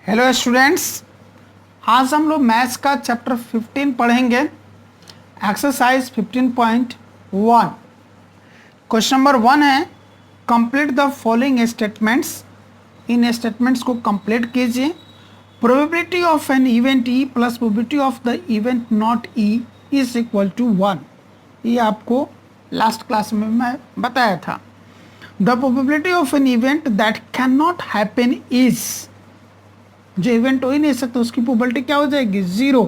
Hello students, आज हम लोग मैथ्स का चैप्टर 15 पढ़ेंगे। एक्सरसाइज 15.1। क्वेश्चन नंबर 1 है, कंप्लीट द फॉलोइंग स्टेटमेंट्स। इन स्टेटमेंट्स को कंप्लीट कीजिए। Probability of an event E plus probability of the event not E is equal to 1। ये आपको लास्ट क्लास में मैं बताया था। The probability of an event that can not happen is, जो इवेंट हो ही नहीं सकता उसकी प्रोबेबिलिटी क्या हो जाएगी? 0।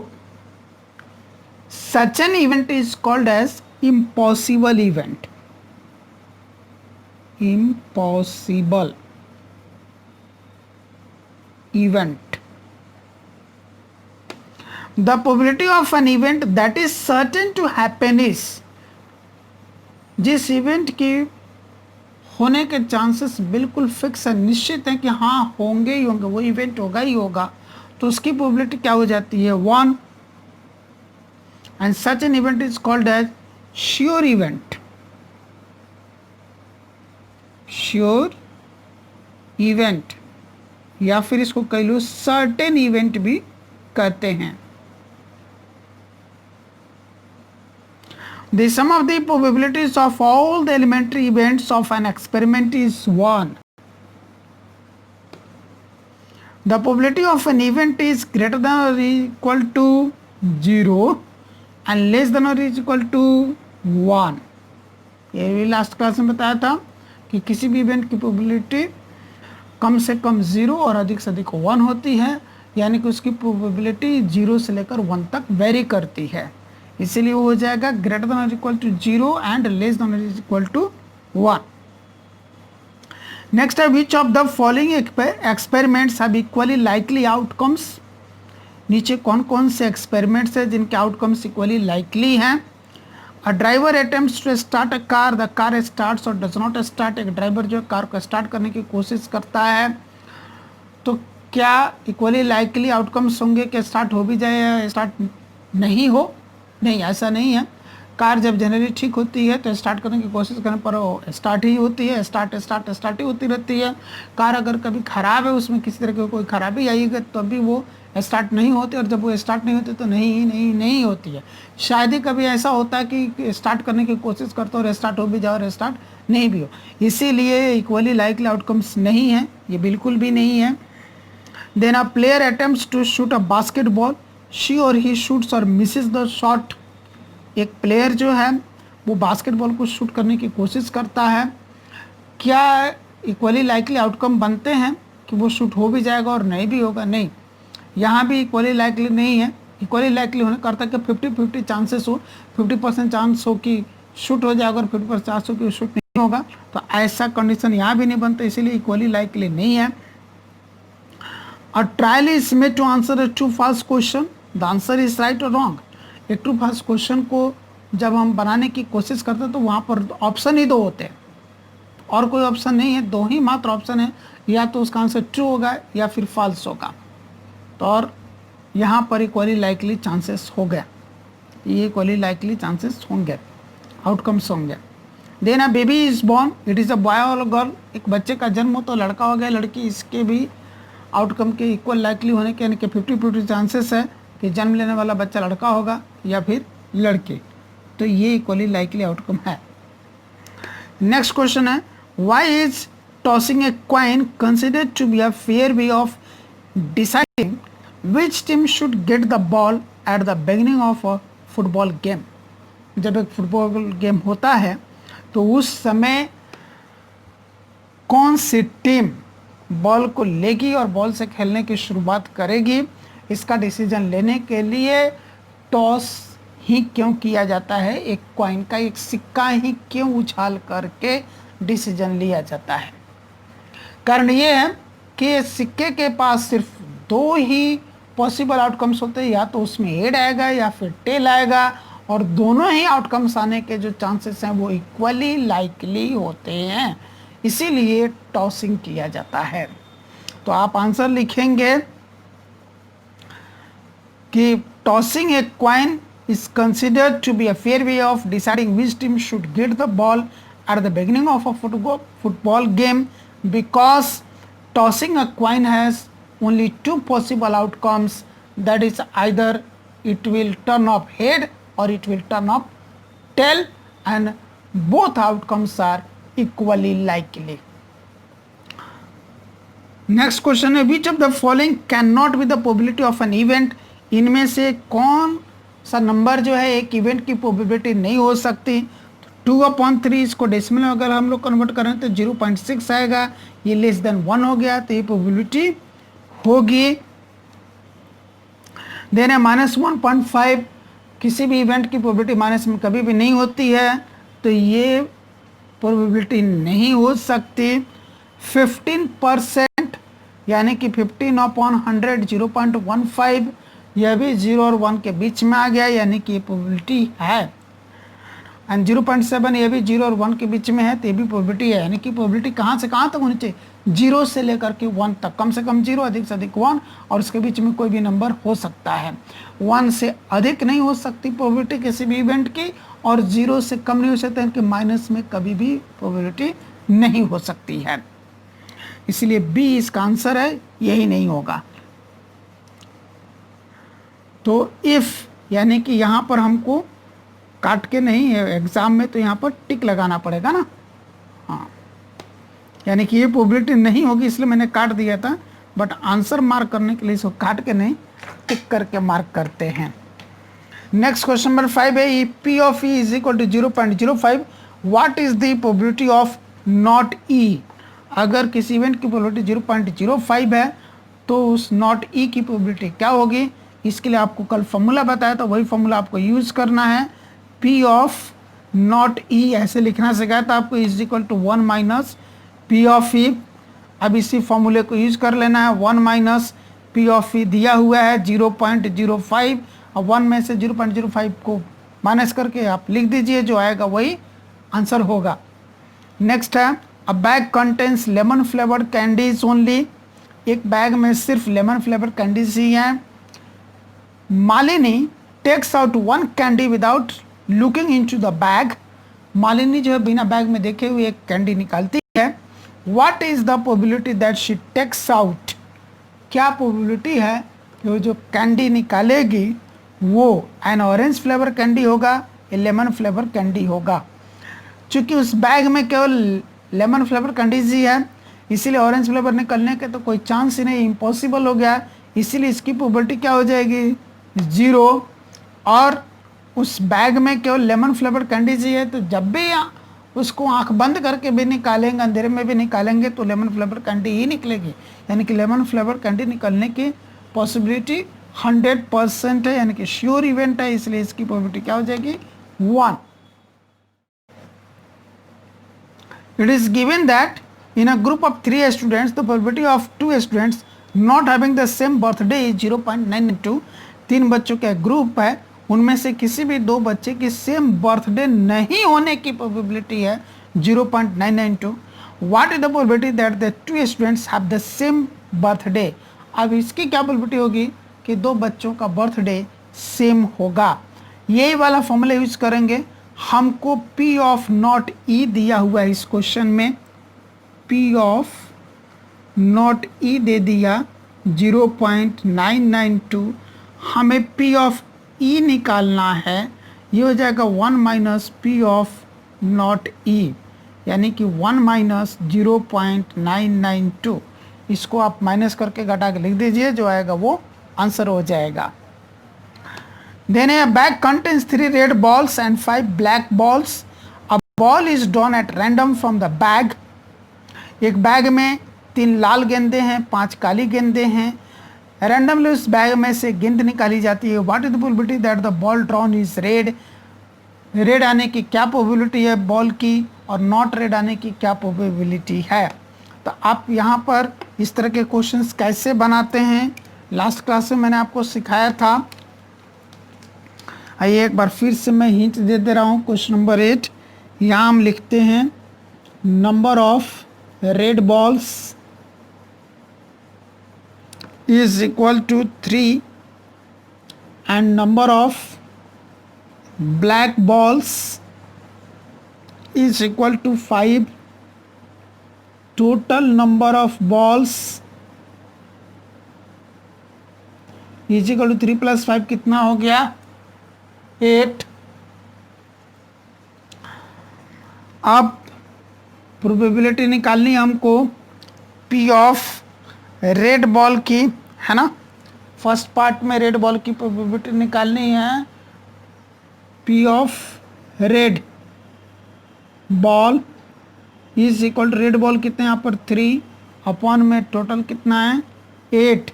Such an event is called as impossible event. Impossible event. The probability of an event that is certain to happen is, जिस इवेंट की होने के चांसेस बिल्कुल फिक्स है, निश्चित है कि हाँ होंगे ही होंगे, वो इवेंट होगा ही होगा, तो उसकी प्रोबेबिलिटी क्या हो जाती है? 1। And such an event is called as sure event. Sure event, या फिर इसको कह लो सर्टेन इवेंट भी कहते हैं। The sum of the probabilities of all the elementary events of an experiment is 1. The probability of an event is greater than or equal to 0 and less than or is equal to 1. ये भी last class में बताया था कि किसी भी event की probability कम से कम 0 और अधिक से अधिक 1 होती है, यानी कि उसकी प्रोबेबिलिटी 0 से लेकर 1 तक वेरी करती है। इसीलिए वो हो जाएगा ग्रेटर देन और equal to 0 and less than और इक्वल टू 1। नेक्स्ट है, which of the following experiments have equally likely outcomes. नीचे कौन कौन से एक्सपेरिमेंट्स है जिनके आउटकम्स इक्वली लाइकली हैं? A driver attempts to start a car, the car starts और डज नॉट स्टार्ट। एक ड्राइवर जो कार को स्टार्ट करने की कोशिश करता है, तो क्या इक्वली लाइकली आउटकम्स होंगे कि स्टार्ट हो भी जाए या स्टार्ट नहीं हो? नहीं, ऐसा नहीं है। कार जब जनरली ठीक होती है तो स्टार्ट करने की कोशिश करने पर वो स्टार्ट ही होती है, स्टार्ट ही होती रहती है। कार अगर कभी ख़राब है, उसमें किसी तरह की कोई ख़राबी आएगी तो भी वो स्टार्ट नहीं होती, और जब वो स्टार्ट नहीं होती तो नहीं होती है। शायद ही कभी ऐसा होता है कि स्टार्ट करने की कोशिश करते हो और स्टार्ट हो भी जाओ और स्टार्ट नहीं भी हो। इसीलिए इक्वली लाइकली आउटकम्स नहीं है, ये बिल्कुल भी नहीं है। Then a player attempts to shoot a basketball, she और ही शूट्स और मिसेस द शॉट। एक प्लेयर जो है वो बास्केटबॉल को शूट करने की कोशिश करता है, क्या इक्वली लाइकली आउटकम बनते हैं कि वो शूट हो भी जाएगा और नहीं भी होगा? नहीं, यहाँ भी इक्वली लाइकली नहीं है। इक्वली लाइकली होने का अर्थ है कि 50-50 चांसेस हो, 50% चांस हो कि शूट हो जाएगा और 50% चांस हो कि शूट नहीं होगा, तो ऐसा कंडीशन यहाँ भी नहीं बनता, इसीलिए इक्वली लाइकली नहीं है। A trial is made to answer a true false question. The answer is right or wrong. एक ट्रू false क्वेश्चन को जब हम बनाने की कोशिश करते हैं तो वहाँ पर ऑप्शन ही 2 होते हैं, और कोई ऑप्शन नहीं है, 2 ही मात्र ऑप्शन है, या तो उसका आंसर ट्रू होगा या फिर फॉल्स होगा। तो और यहाँ पर इक्वली लाइकली चांसेस हो गया, ये इक्वली लाइकली चांसेस होंगे, आउटकम्स होंगे। Then a baby is born, it is a boy और गर्ल। एक बच्चे का जन्म हो तो लड़का हो गया लड़की, इसके भी आउटकम के इक्वल लाइकली होने के, यानी कि 50-50 चांसेस है कि जन्म लेने वाला बच्चा लड़का होगा या फिर लड़की, तो ये इक्वली लाइकली आउटकम है। नेक्स्ट क्वेश्चन है, why is tossing a coin considered to be a fair way of deciding which team should get the ball at the beginning of a football game. जब एक football game होता है तो उस समय कौन सी टीम बॉल को लेगी और बॉल से खेलने की शुरुआत करेगी, इसका डिसीजन लेने के लिए टॉस ही क्यों किया जाता है? एक कॉइन का एक सिक्का ही क्यों उछाल करके डिसीजन लिया जाता है? कारण ये है कि सिक्के के पास सिर्फ 2 ही पॉसिबल आउटकम्स होते हैं, या तो उसमें हेड आएगा या फिर टेल आएगा, और दोनों ही आउटकम्स आने के जो चांसेस हैं वो इक्वली लाइकली होते हैं, इसीलिए टॉसिंग किया जाता है। तो आप आंसर लिखेंगे कि tossing a coin is considered to be a fair way of deciding which team should get the ball at the beginning of a football game, because tossing a coin has only two possible outcomes, that is either it will turn up head or it will turn up tail, and both outcomes are equally likely. Next question है which of the following can not be the probability of an event, इनमें से कौन सा number जो है एक event की probability नहीं हो सकती। 2/3 इसको डेसिमल में अगर हम लोग कन्वर्ट करें तो 0.6 आएगा, ये लेस देन 1 हो गया तो ये प्रोबेबिलिटी होगी। देन है -1.5, किसी भी इवेंट की प्रोबेबिलिटी माइनस में कभी भी नहीं होती है तो ये प्रोबेबिलिटी नहीं हो सकती। 15% यानी कि 15/100 0.15, यह भी 0 और 1 के बीच में आ गया यानी कि ये प्रोबेबिलिटी है। एंड 0.7 ये भी 0 और 1 के बीच में है तो ये भी प्रोबेबिलिटी है। यानी कि प्रोबेबिलिटी कहाँ से कहाँ तक होनी चाहिए, 0 से लेकर के 1 तक, कम से कम 0 अधिक से अधिक 1 और उसके बीच में कोई भी नंबर हो सकता है। 1 से अधिक नहीं हो सकती प्रोबेबिलिटी किसी भी इवेंट की, और 0 से कम नहीं हो सकता है कि माइनस में कभी भी प्रोबेबिलिटी नहीं हो सकती है। इसलिए बी इसका आंसर है, यही नहीं होगा। तो इफ यानी कि यहाँ पर हमको काट के नहीं है एग्जाम में, तो यहाँ पर टिक लगाना पड़ेगा ना। हाँ, यानी कि ये प्रोबेबिलिटी नहीं होगी इसलिए मैंने काट दिया था, बट आंसर मार्क करने के लिए इसको काट के नहीं टिक करके मार्क करते हैं। नेक्स्ट क्वेश्चन नंबर 5 है P of E is equal to 0.05, what is the probability of not E. अगर किसी इवेंट की प्रोबेबिलिटी 0.05 है तो उस नॉट ई की प्रोबेबिलिटी क्या होगी। इसके लिए आपको कल फॉर्मूला बताया था, वही फॉर्मूला आपको यूज़ करना है। पी ऑफ नॉट ई ऐसे लिखना सिखाया था आपको, is equal to 1 minus P of E. अब इसी फॉर्मूले को यूज़ कर लेना है। 1 माइनस पी ऑफ ई दिया हुआ है 0.05, और 1 में से 0.05 को माइनस करके आप लिख दीजिए, जो आएगा वही आंसर होगा। नेक्स्ट है a bag contains lemon flavoured candies only, एक बैग में सिर्फ लेमन फ्लेवर्ड कैंडीज ही हैं। Malini takes out 1 candy without looking into the bag, Malini जो है बिना बैग में देखे हुए एक कैंडी निकालती है। What is the probability that she takes out, क्या प्रोबेबिलिटी है कि वो जो कैंडी निकालेगी वो एन ऑरेंज फ्लेवर कैंडी होगा या लेमन फ्लेवर कैंडी होगा। चूँकि उस बैग में केवल लेमन फ्लेवर कैंडीज ही है, इसीलिए ऑरेंज फ्लेवर निकलने के तो कोई चांस ही नहीं, इम्पॉसिबल हो गया। इसीलिए इसकी प्रोबेबिलिटी क्या हो जाएगी, 0। और उस बैग में केवल लेमन फ्लेवर कैंडीज ही है, तो जब भी उसको आंख बंद करके भी निकालेंगे, अंधेरे में भी निकालेंगे तो लेमन फ्लेवर कैंडी ही निकलेगी। यानी कि लेमन फ्लेवर कैंडी निकलने की पॉसिबिलिटी 100% है, यानी कि श्योर इवेंट है, इसलिए इसकी प्रोबेबिलिटी क्या हो जाएगी, 1। It is given that in a group of 3 students, the probability of 2 students not having the same birthday is 0.992। 3 बच्चों का ग्रुप है, उनमें से किसी भी 2 बच्चे की सेम बर्थडे नहीं होने की प्रोबेबिलिटी है 0.992। What is the probability that the 2 students have the same birthday? अब इसकी क्या प्रोबेबिलिटी होगी कि 2 बच्चों का बर्थडे सेम होगा। यही वाला फॉर्मूला यूज करेंगे। हमको P ऑफ नॉट ई दिया हुआ है इस क्वेश्चन में, P ऑफ नॉट ई दे दिया 0.992, हमें P ऑफ ई निकालना है, ये हो जाएगा 1 माइनस P ऑफ नॉट ई, यानी कि 1 माइनस 0.992। इसको आप माइनस करके घटा के लिख दीजिए, जो आएगा वो आंसर हो जाएगा। Then a bag contains 3 red balls and 5 black balls. A ball is drawn at random from the bag. एक बैग में 3 लाल गेंदे हैं, 5 काली गेंदे हैं। रैंडमली उस बैग में से गेंद निकाली जाती है। What is the probability that the ball drawn is red, red आने की क्या प्रोबेबिलिटी है बॉल की, और नॉट रेड आने की क्या प्रोबेबिलिटी है। तो आप यहाँ पर इस तरह के क्वेश्चंस कैसे बनाते हैं, लास्ट क्लास में मैंने आपको सिखाया था। आइए एक बार फिर से मैं हिंट दे रहा हूँ। क्वेश्चन नंबर 8, यहाँ हम लिखते हैं number of red balls is equal to 3 and number of black balls is equal to 5. Total number of balls is equal to 3 + 5 कितना हो गया 8। अब प्रोबेबिलिटी निकालनी है हमको पी ऑफ रेड बॉल की, है ना। फर्स्ट पार्ट में रेड बॉल की प्रोबेबिलिटी निकालनी है। P of red ball is equal to red ball कितने यहाँ पर 3 अपॉन में टोटल कितना है 8,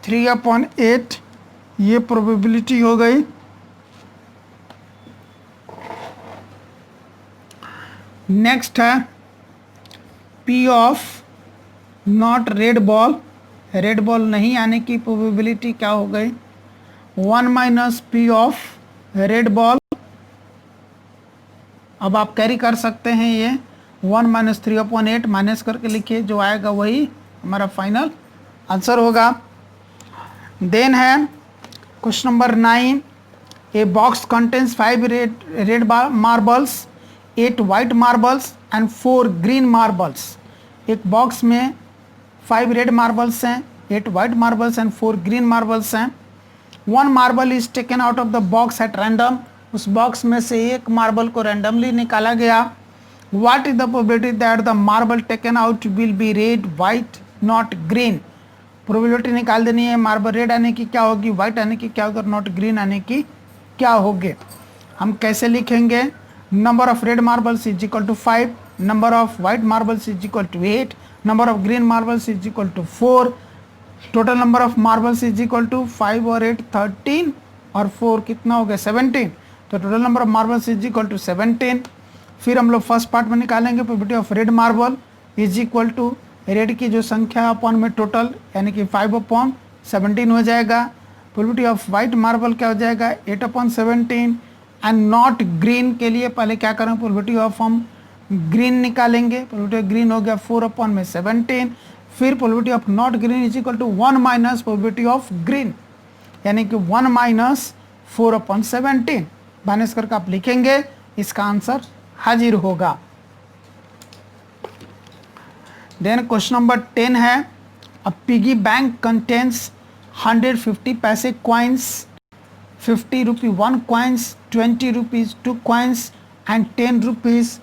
3/8 ये प्रोबेबिलिटी हो गई। नेक्स्ट है P of not red ball, red ball नहीं आने की प्रोबेबिलिटी क्या हो गई 1 - पी ऑफ रेड बॉल। अब आप कैरी कर सकते हैं ये 1 - 3/8 माइनस करके लिखिए, जो आएगा वही हमारा फाइनल आंसर होगा। देन है question number 9, A box contains 5 red marbles, 8 white marbles and 4 green marbles. एक बॉक्स में 5 रेड मार्बल्स हैं, 8 white marbles and 4 green marbles हैं। 1 marble is taken out of the box at random, उस box में से एक marble को randomly निकाला गया। What is the probability that the marble taken out will be red white not green. Probability निकाल देनी है मार्बल रेड आने की क्या होगी, वाइट आने की क्या होगी और नॉट ग्रीन आने की क्या होगी। हम कैसे लिखेंगे, number of red marbles is equal to 5, number of white marbles is equal to 8, number of green marbles is equal to 4, total number of marbles is equal to 5 और 8 13 और 4 कितना हो गया 17, तो total number of marbles is equal to 17। फिर हम लोग first part में निकालेंगे probability of red marble is equal to red की जो संख्या अपॉन में टोटल यानी कि 5/17 हो जाएगा। प्रोबेबिलिटी ऑफ वाइट मार्बल क्या हो जाएगा 8/17 एंड नॉट ग्रीन के लिए पहले क्या करें प्रोबेबिलिटी ऑफ हम ग्रीन निकालेंगे, प्रोबेबिलिटी ऑफ ग्रीन हो गया 4/17। फिर probability of not green is equal to 1 minus probability of green यानी कि 1 - 4/17 माइनस करके आप लिखेंगे, इसका आंसर हाजिर होगा। देन क्वेश्चन नंबर 10 है अ पिगी बैंक कंटेन्स 150 पैसे coins, 50 rupee 1 coins, 20 rupees 2 coins and 10 rupees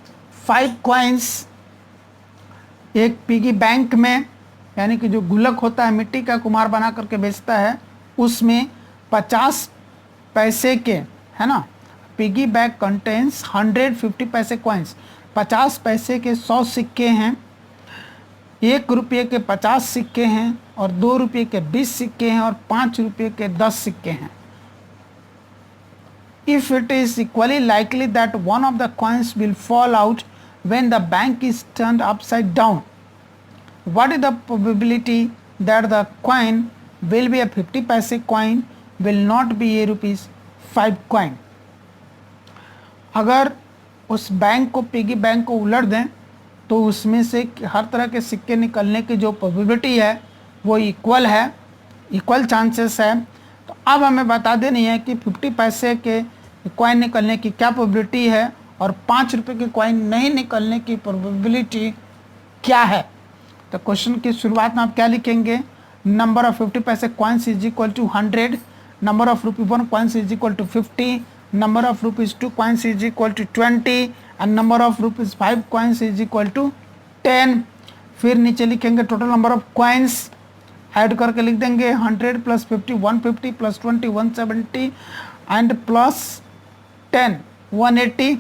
5 coins. एक पिगी बैंक में यानी कि जो गुल्लक होता है मिट्टी का कुम्हार बना करके बेचता है, उसमें 50 पैसे के, है ना, पिगी बैंक कंटेन्स 150 पैसे कॉइन्स, 50 पैसे के 100 सिक्के हैं, 1 रुपये के 50 सिक्के हैं और 2 रुपये के 20 सिक्के हैं और 5 रुपये के 10 सिक्के हैं। If it is equally likely that one of the coins will fall out when the bank is turned upside down, what is the probability that the coin will be a 50 paise coin, will not be a rupees 5 coin? अगर उस bank को piggy bank को उलट दें तो उसमें से हर तरह के सिक्के निकलने की जो प्रोबेबिलिटी है वो इक्वल है, इक्वल चांसेस है। तो अब हमें बता देनी है कि 50 पैसे के कॉइन निकलने की क्या प्रोबेबिलिटी है और 5 रुपये के कॉइन नहीं निकलने की प्रोबेबिलिटी क्या है। तो क्वेश्चन की शुरुआत में आप क्या लिखेंगे, नंबर ऑफ 50 पैसे coins is equal to 100, number of rupee 1 coins is equal to 50, number of rupees 2 coins is equal to 20 and number of rupees 5 coins is equal to 10। फिर नीचे लिखेंगे total number of coins, add करके लिख देंगे 100 + 50 150 + 20 170 and plus 10 180।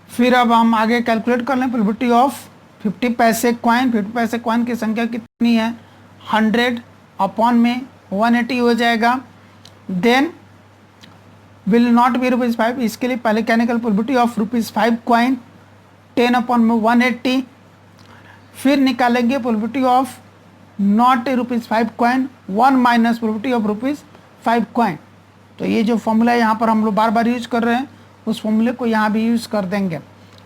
फिर अब हम आगे कैलकुलेट कर लें प्रोबेबिलिटी ऑफ 50 पैसे कॉइन। 50 पैसे कॉइन की संख्या कितनी है 100 अपॉन में 180 हो जाएगा। Then will not be rupees 5, इसके लिए पहले क्या निकल probability of rupees 5 coin 10 upon में 180। फिर निकालेंगे probability of not rupees 5 coin 1 minus probability of rupees 5 coin. तो ये जो फॉर्मूला यहाँ पर हम लोग बार बार यूज कर रहे हैं उस फॉर्मूले को यहाँ भी यूज़ कर देंगे,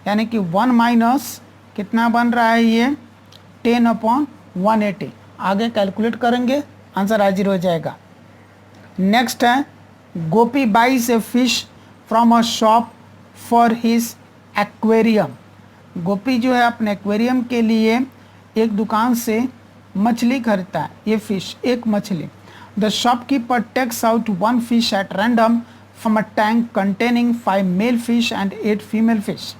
यानी कि 1 माइनस कितना बन रहा है ये 10/180। आगे कैलकुलेट करेंगे आंसर हाजिर हो जाएगा। नेक्स्ट है Gopi buys a fish from a shop for his aquarium. Gopi जो है अपने एक्वेरियम के लिए एक दुकान से मछली खरीदता है, ये फिश, एक मछली। The shopkeeper takes out 1 fish at random from a tank containing 5 male fish and 8 female fish.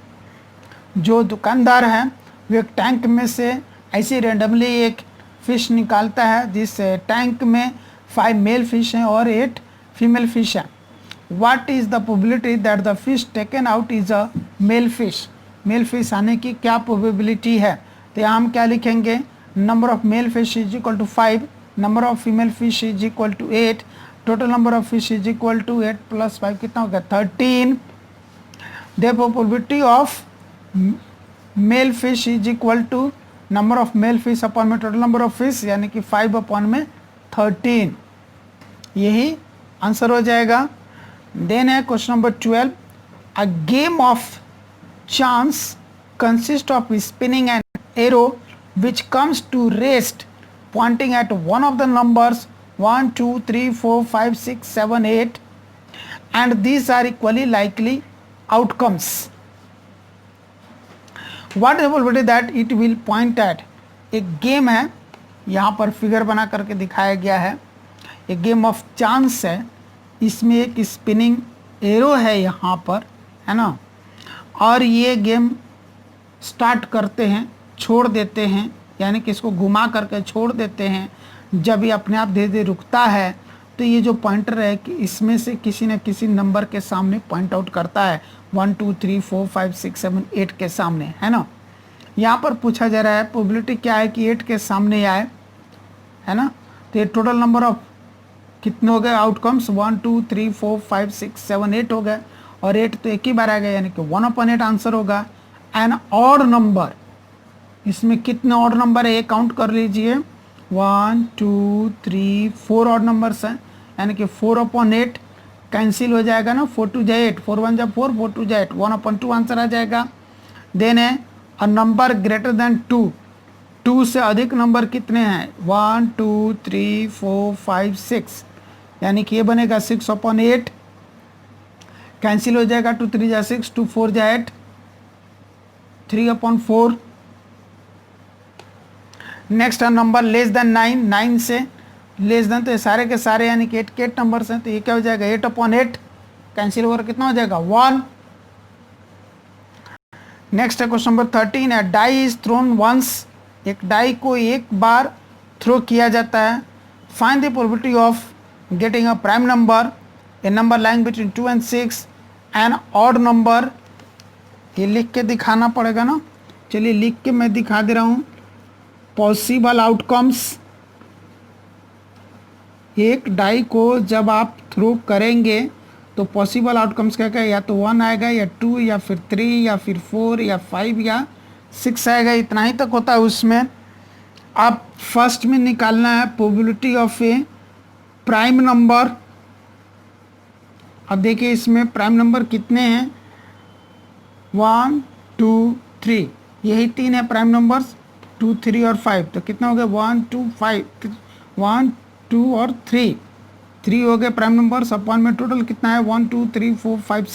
जो दुकानदार है वो एक टैंक में से ऐसे रेंडमली एक फिश निकालता है जिस टैंक में 5 मेल फिश हैं और 8 फीमेल फिश हैं। What is the probability that the fish taken out is a male fish? Male fish आने की क्या प्रोबेबिलिटी है? तो यहाँ हम क्या लिखेंगे, number of male fish is equal to 5, number of female fish is equal to 8, total number of fish is equal to 8 plus 5 कितना हो गया 13। therefore probability of male fish is equal to number of male fish upon में total number of fish, यानी कि 5 upon में 13, यही answer हो जाएगा। देन है question number 12, a game of chance consist of spinning an arrow which comes to rest pointing at one of the numbers 1 2 3 4 5 6 7 8 and these are equally likely outcomes. What is the probability that it will point at? एक game है, यहाँ पर figure बना करके दिखाया गया है, एक गेम ऑफ चांस है, इसमें एक स्पिनिंग एरो है यहाँ पर, है ना, और ये गेम स्टार्ट करते हैं, छोड़ देते हैं, यानी कि इसको घुमा करके छोड़ देते हैं। जब ये अपने आप धीरे धीरे रुकता है तो ये जो पॉइंटर है कि इसमें से किसी न किसी नंबर के सामने पॉइंट आउट करता है, 1 2 3 4 5 6 7 8 के सामने, है ना। यहाँ पर पूछा जा रहा है प्रोबेबिलिटी क्या है कि 8 के सामने आए, है ना। तो ये टोटल नंबर ऑफ कितने हो गए आउटकम्स, 1 2 3 4 5 6 7 8 हो गए, और 8 तो एक ही बार आ गया, यानी कि 1/8 आंसर होगा। एन ऑड नंबर, इसमें कितने ऑड नंबर है ये काउंट कर लीजिए, 1 2 3 4 ऑड नंबर्स हैं, यानी कि 4/8 कैंसिल हो जाएगा ना, 4 2 जा 8, 4 1 जा 4, 4 2 जा 8, 1/2 आंसर आ जाएगा। देन है अ नंबर ग्रेटर देन 2, 2 से अधिक नंबर कितने हैं, 1 2 3 4 5 6, यानी कि ये बनेगा 6/8, कैंसिल हो जाएगा, 2 3 जा 6, 2 4 जा 8, 3/4। नेक्स्ट है नंबर लेस देन 9, 9 से लेस देन, तो ये सारे के सारे यानी कि 8 के 8 नंबर्स हैं, तो ये क्या हो जाएगा 8/8, कैंसिल होकर कितना हो जाएगा 1। नेक्स्ट है क्वेश्चन नंबर 13, है डाई इज थ्रोन वंस, एक डाई को एक बार थ्रो किया जाता है। Find the probability of getting a prime number, a number lying between 2 and 6, an odd number, ये लिख के दिखाना पड़ेगा ना, चलिए लिख के मैं दिखा दे रहा हूँ। पॉसिबल आउटकम्स, एक डाई को जब आप थ्रो करेंगे तो पॉसिबल आउटकम्स क्या क्या, या तो 1 आएगा या 2 या फिर 3 या फिर 4 या 5 या 6 आएगा, इतना ही तक होता है उसमें। आप फर्स्ट में निकालना है probability of A prime number. अब देखिए इसमें प्राइम नंबर कितने हैं, 1 2 3, यही 3 है प्राइम नंबर्स, 2 3 और 5, तो कितना हो गया 1 2 5, 1 2 और 3 हो गए प्राइम नंबर्स, अपॉन में टोटल कितना है 1 2 3 4 5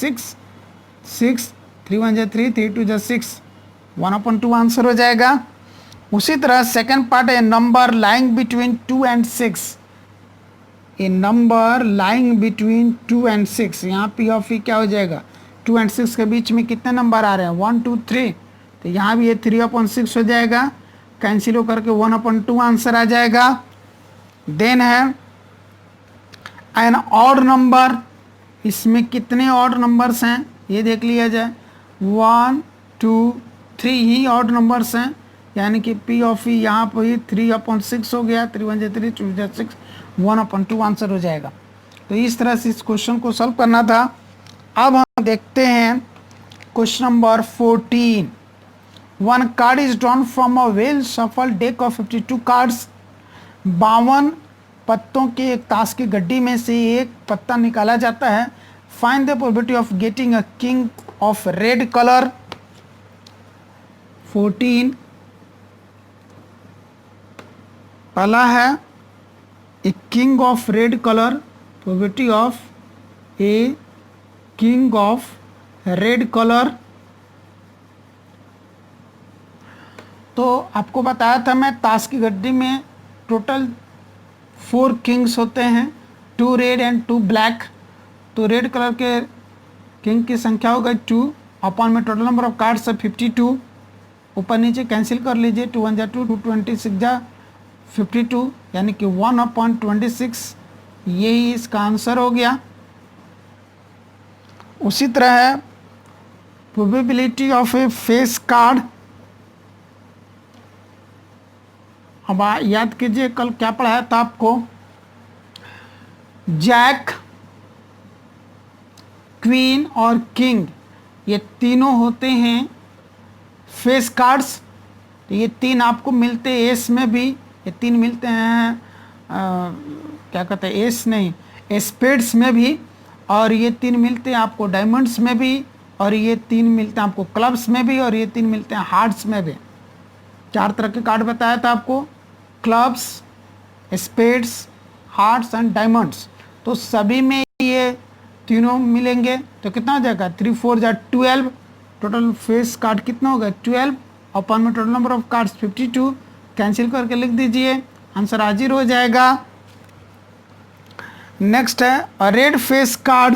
6, 3 1 जा 3, 3 2 जा 6, 1/2 आंसर हो जाएगा। उसी तरह सेकेंड पार्ट है number lying between 2 and 6, A number lying between 2 and 6, यहाँ पी ऑफ ई क्या हो जाएगा, 2 and 6 के बीच में कितने नंबर आ रहे हैं 1 2 3, तो यहाँ भी ये 3/6 हो जाएगा, कैंसिल होकर के 1/2 आंसर आ जाएगा। देन है एन ऑड नंबर, इसमें कितने ऑड नंबर्स हैं ये देख लिया जाए, 1 2 3 ही ऑड नंबर्स हैं, यानी कि पी ऑफ ई यहाँ पर ही 3/6 हो गया, 3 1 जा 3, 2 जा 6, 1/2 आंसर हो जाएगा। तो इस तरह से इस क्वेश्चन को सॉल्व करना था। अब हम देखते हैं question number 14। One card is drawn from a well सफल डेक ऑफ 52 कार्ड्स, 52 पत्तों के एक ताश की गड्डी में से एक पत्ता निकाला जाता है। Find the probability of getting a king of red colour. 14 पहला है a king of red colour, probability of a king of red colour. तो आपको बताया था मैं ताश की गड्डी में टोटल 4 किंग्स होते हैं, 2 रेड एंड 2 ब्लैक। तो रेड कलर के किंग की संख्या हो गई 2, अपॉन में टोटल नंबर ऑफ कार्ड्स है 52। ऊपर नीचे कैंसिल कर लीजिए, 2 1 जा 2, 2 26 जा 52, यानी कि 1/26, यही इसका आंसर हो गया। उसी तरह है probability of A face card. अब याद कीजिए कल क्या पढ़ाया था आपको, जैक, क्वीन और किंग ये तीनों होते हैं फेस कार्ड्स। तो ये 3 आपको मिलते हैं एस में भी, ये 3 मिलते हैं क्या कहते हैं, एस नहीं स्पेड्स में भी, और ये 3 मिलते हैं आपको डायमंड्स में भी, और ये 3 मिलते हैं आपको क्लब्स में भी, और ये 3 मिलते हैं हार्ट्स में भी। 4 तरह के कार्ड बताया था आपको, clubs, spades, hearts and diamonds. तो सभी में ये तीनों मिलेंगे। तो कितना हो जाएगा, 3 4 जा 12, टोटल फेस कार्ड कितना होगा 12, अपॉन में total number of cards 52, cancel करके लिख दीजिए, आंसर हाजिर हो जाएगा। नेक्स्ट है a red face card,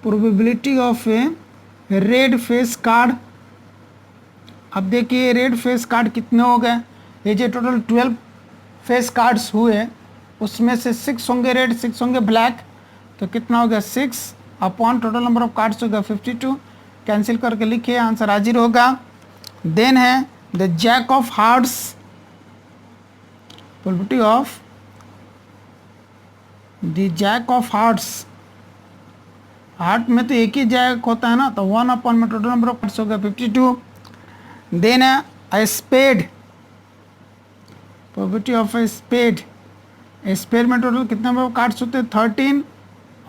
probability of a red face card. अब देखिए रेड फेस कार्ड कितने हो गए, ये जो टोटल 12 फेस कार्ड्स हुए उसमें से 6 होंगे रेड, 6 होंगे ब्लैक। तो कितना हो गया 6, upon total number of cards होगा 52, कैंसिल करके लिखिए, आंसर हाजिर होगा। देन है the jack of hearts, probability of the jack of hearts, heart में तो एक ही जैक होता है ना, तो 1 अपॉन में टोटल नंबर ऑफ कार्ड्स होगा 52। देन है a spade, probability of a spade, spade में टोटल कितने नंबर ऑफ कार्ड्स होते हैं 13,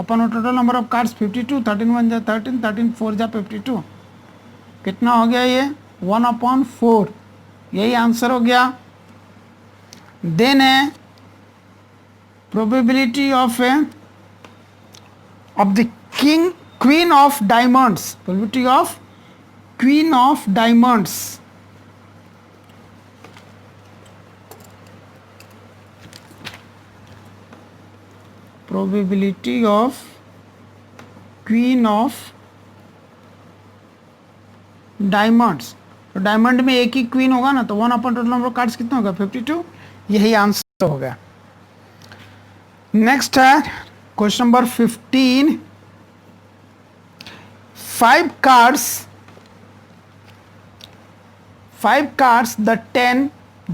upon total number of cards 52, 13 1 जा 13, 13 4 जा 52, कितना हो गया ये 1/4, यही आंसर हो गया। देन है probability of the king queen of diamonds, probability of queen of diamonds, probability of queen of diamonds. तो डायमंड में एक ही क्वीन होगा ना, तो 1 upon total number of cards कितना होगा 52, यही आंसर होगा। नेक्स्ट है question number 15, 5 cards the 10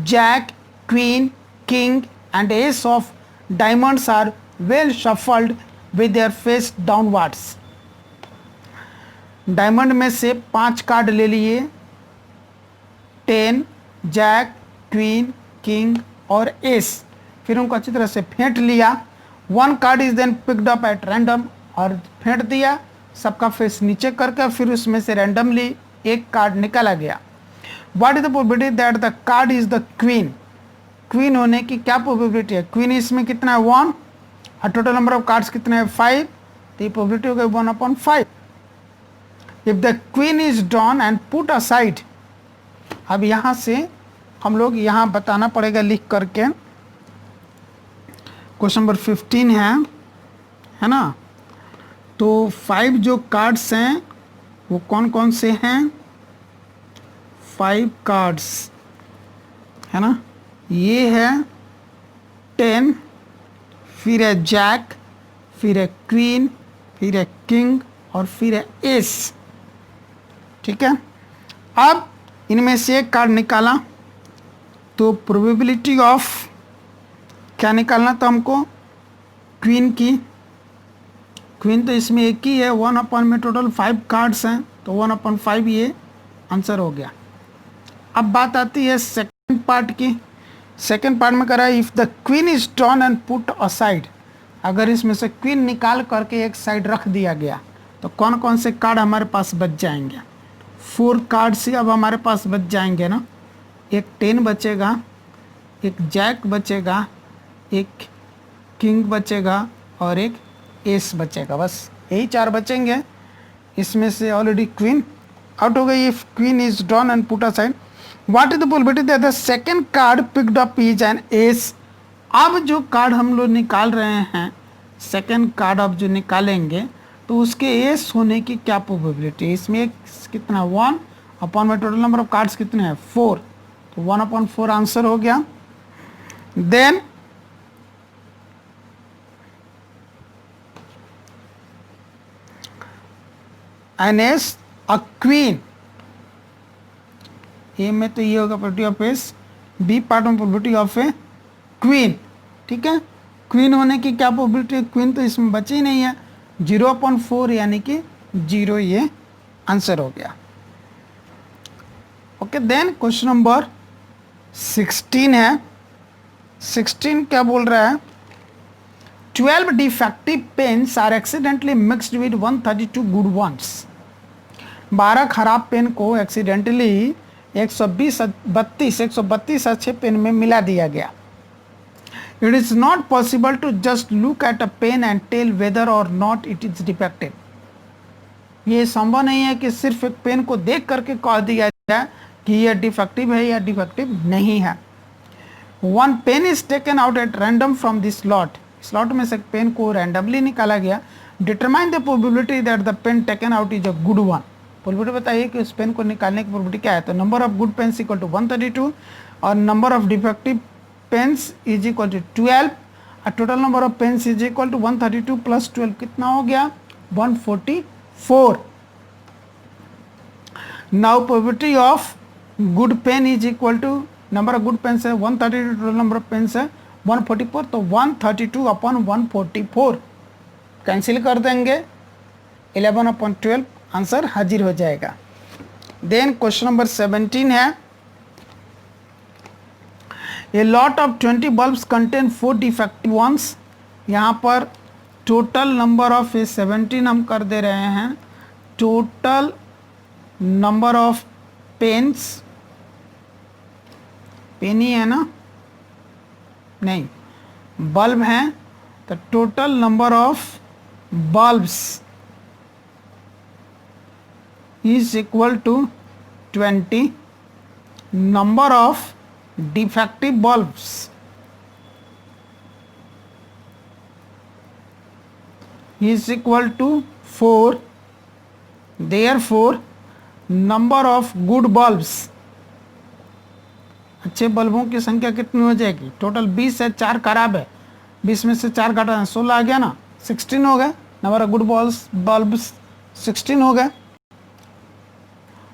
jack, queen, king and ace of diamonds are well shuffled with their face downwards। Diamond में से 5 कार्ड ले लिए, 10, जैक, क्वीन, किंग और एस, फिर उनको अच्छी तरह से फेंट लिया। 1 card is then picked up at random, और फेंट दिया सबका फेस नीचे करके, फिर उसमें से रैंडमली एक कार्ड निकाला गया। What is the probability that the card is the queen, queen होने की क्या प्रोबेबिलिटी है, क्वीन इसमें कितना है 1, और टोटल नंबर ऑफ कार्ड्स कितने हैं 5, तो ये प्रोबेबिलिटी हो गई 1/5। If the queen is drawn and put aside, अब यहाँ से हम लोग यहाँ बताना पड़ेगा लिख करके, क्वेश्चन नंबर 15 है ना। तो 5 जो कार्ड्स हैं वो कौन कौन से हैं, 5 कार्ड्स है ना, ये है 10, फिर है जैक, फिर है क्वीन, फिर है किंग और फिर है एस, ठीक है। अब इनमें से एक कार्ड निकाला, तो प्रोबेबिलिटी ऑफ क्या निकालना था हमको, क्वीन की, क्वीन तो इसमें एक ही है, 1 अपॉन में टोटल 5 कार्ड्स हैं, तो 1/5 ये आंसर हो गया। अब बात आती है सेकंड पार्ट की। सेकंड पार्ट में कह रहा है if the queen is drawn and put aside, अगर इसमें से क्वीन निकाल करके एक साइड रख दिया गया तो कौन कौन से कार्ड हमारे पास बच जाएंगे, 4 कार्ड्स ही अब हमारे पास बच जाएंगे ना। एक 10 बचेगा, एक जैक बचेगा, एक किंग बचेगा और एक एस बचेगा, बस यही 4 बचेंगे। इसमें से ऑलरेडी क्वीन आउट हो गई। If queen is drawn and put aside what is the probability that the second card picked up is an S. अब जो कार्ड हम लोग निकाल रहे हैं, सेकंड कार्ड अब जो निकालेंगे तो उसके एस होने की क्या प्रोबेबिलिटी है? इसमें कितना 1 अपॉन में टोटल नंबर ऑफ कार्ड्स कितने हैं 4, तो 1/4 आंसर हो गया। Then an ace a queen, A में तो ये होगा probability of ace, B part में प्रोबेबिलिटी ऑफ ए क्वीन। ठीक है, क्वीन होने की क्या प्रोबेबिलिटी है? क्वीन तो इसमें बची ही नहीं है, 0/4 यानी कि 0 ये आंसर हो गया। ओके, देन क्वेश्चन नंबर 16 है। 16 क्या बोल रहा है? 12 defective pens are accidentally mixed with 132 good ones. 12 खराब पेन को एक्सीडेंटली 132 अच्छे पेन में मिला दिया गया। It is not possible to just look at a pen and tell whether और नॉट इट इज डिफेक्टिव। ये संभव नहीं है कि सिर्फ एक पेन को देख करके कह दिया जाए कि यह डिफेक्टिव है या डिफेक्टिव नहीं है। One pen is taken out at random from this slot में से पेन को रैंडमली निकाला गया। Determine the probability that the pen taken out is a good one. Probability बताइए कि उस पेन को निकालने की प्रोबेबिलिटी क्या है? तो number of good pens equal to 132 और number of defective pens is equal to 12 और total number of pens is equal to 132 plus 12 कितना हो गया? 144। Now probability of good pen is equal to number of good pens है 132, total number of pens है 144, तो 132/144 cancel कर देंगे, 11/12 answer हाजिर हो जाएगा। देन क्वेश्चन नंबर 17 है। A lot of 20 bulbs contain 4 defective ones. यहाँ पर टोटल नंबर ऑफ 17 हम कर दे रहे हैं। Total number of pens, pen ही है ना, नहीं बल्ब हैं, तो total number of bulbs is equal to 20. number of defective bulbs is equal to 4. therefore number of good bulbs, अच्छे बल्बों की संख्या कितनी हो जाएगी? टोटल 20 है, 4 खराब है, 20 में से 4 घटा 16 आ गया ना, 16 हो गए। नंबर ऑफ गुड बल्ब्स 16 हो गए।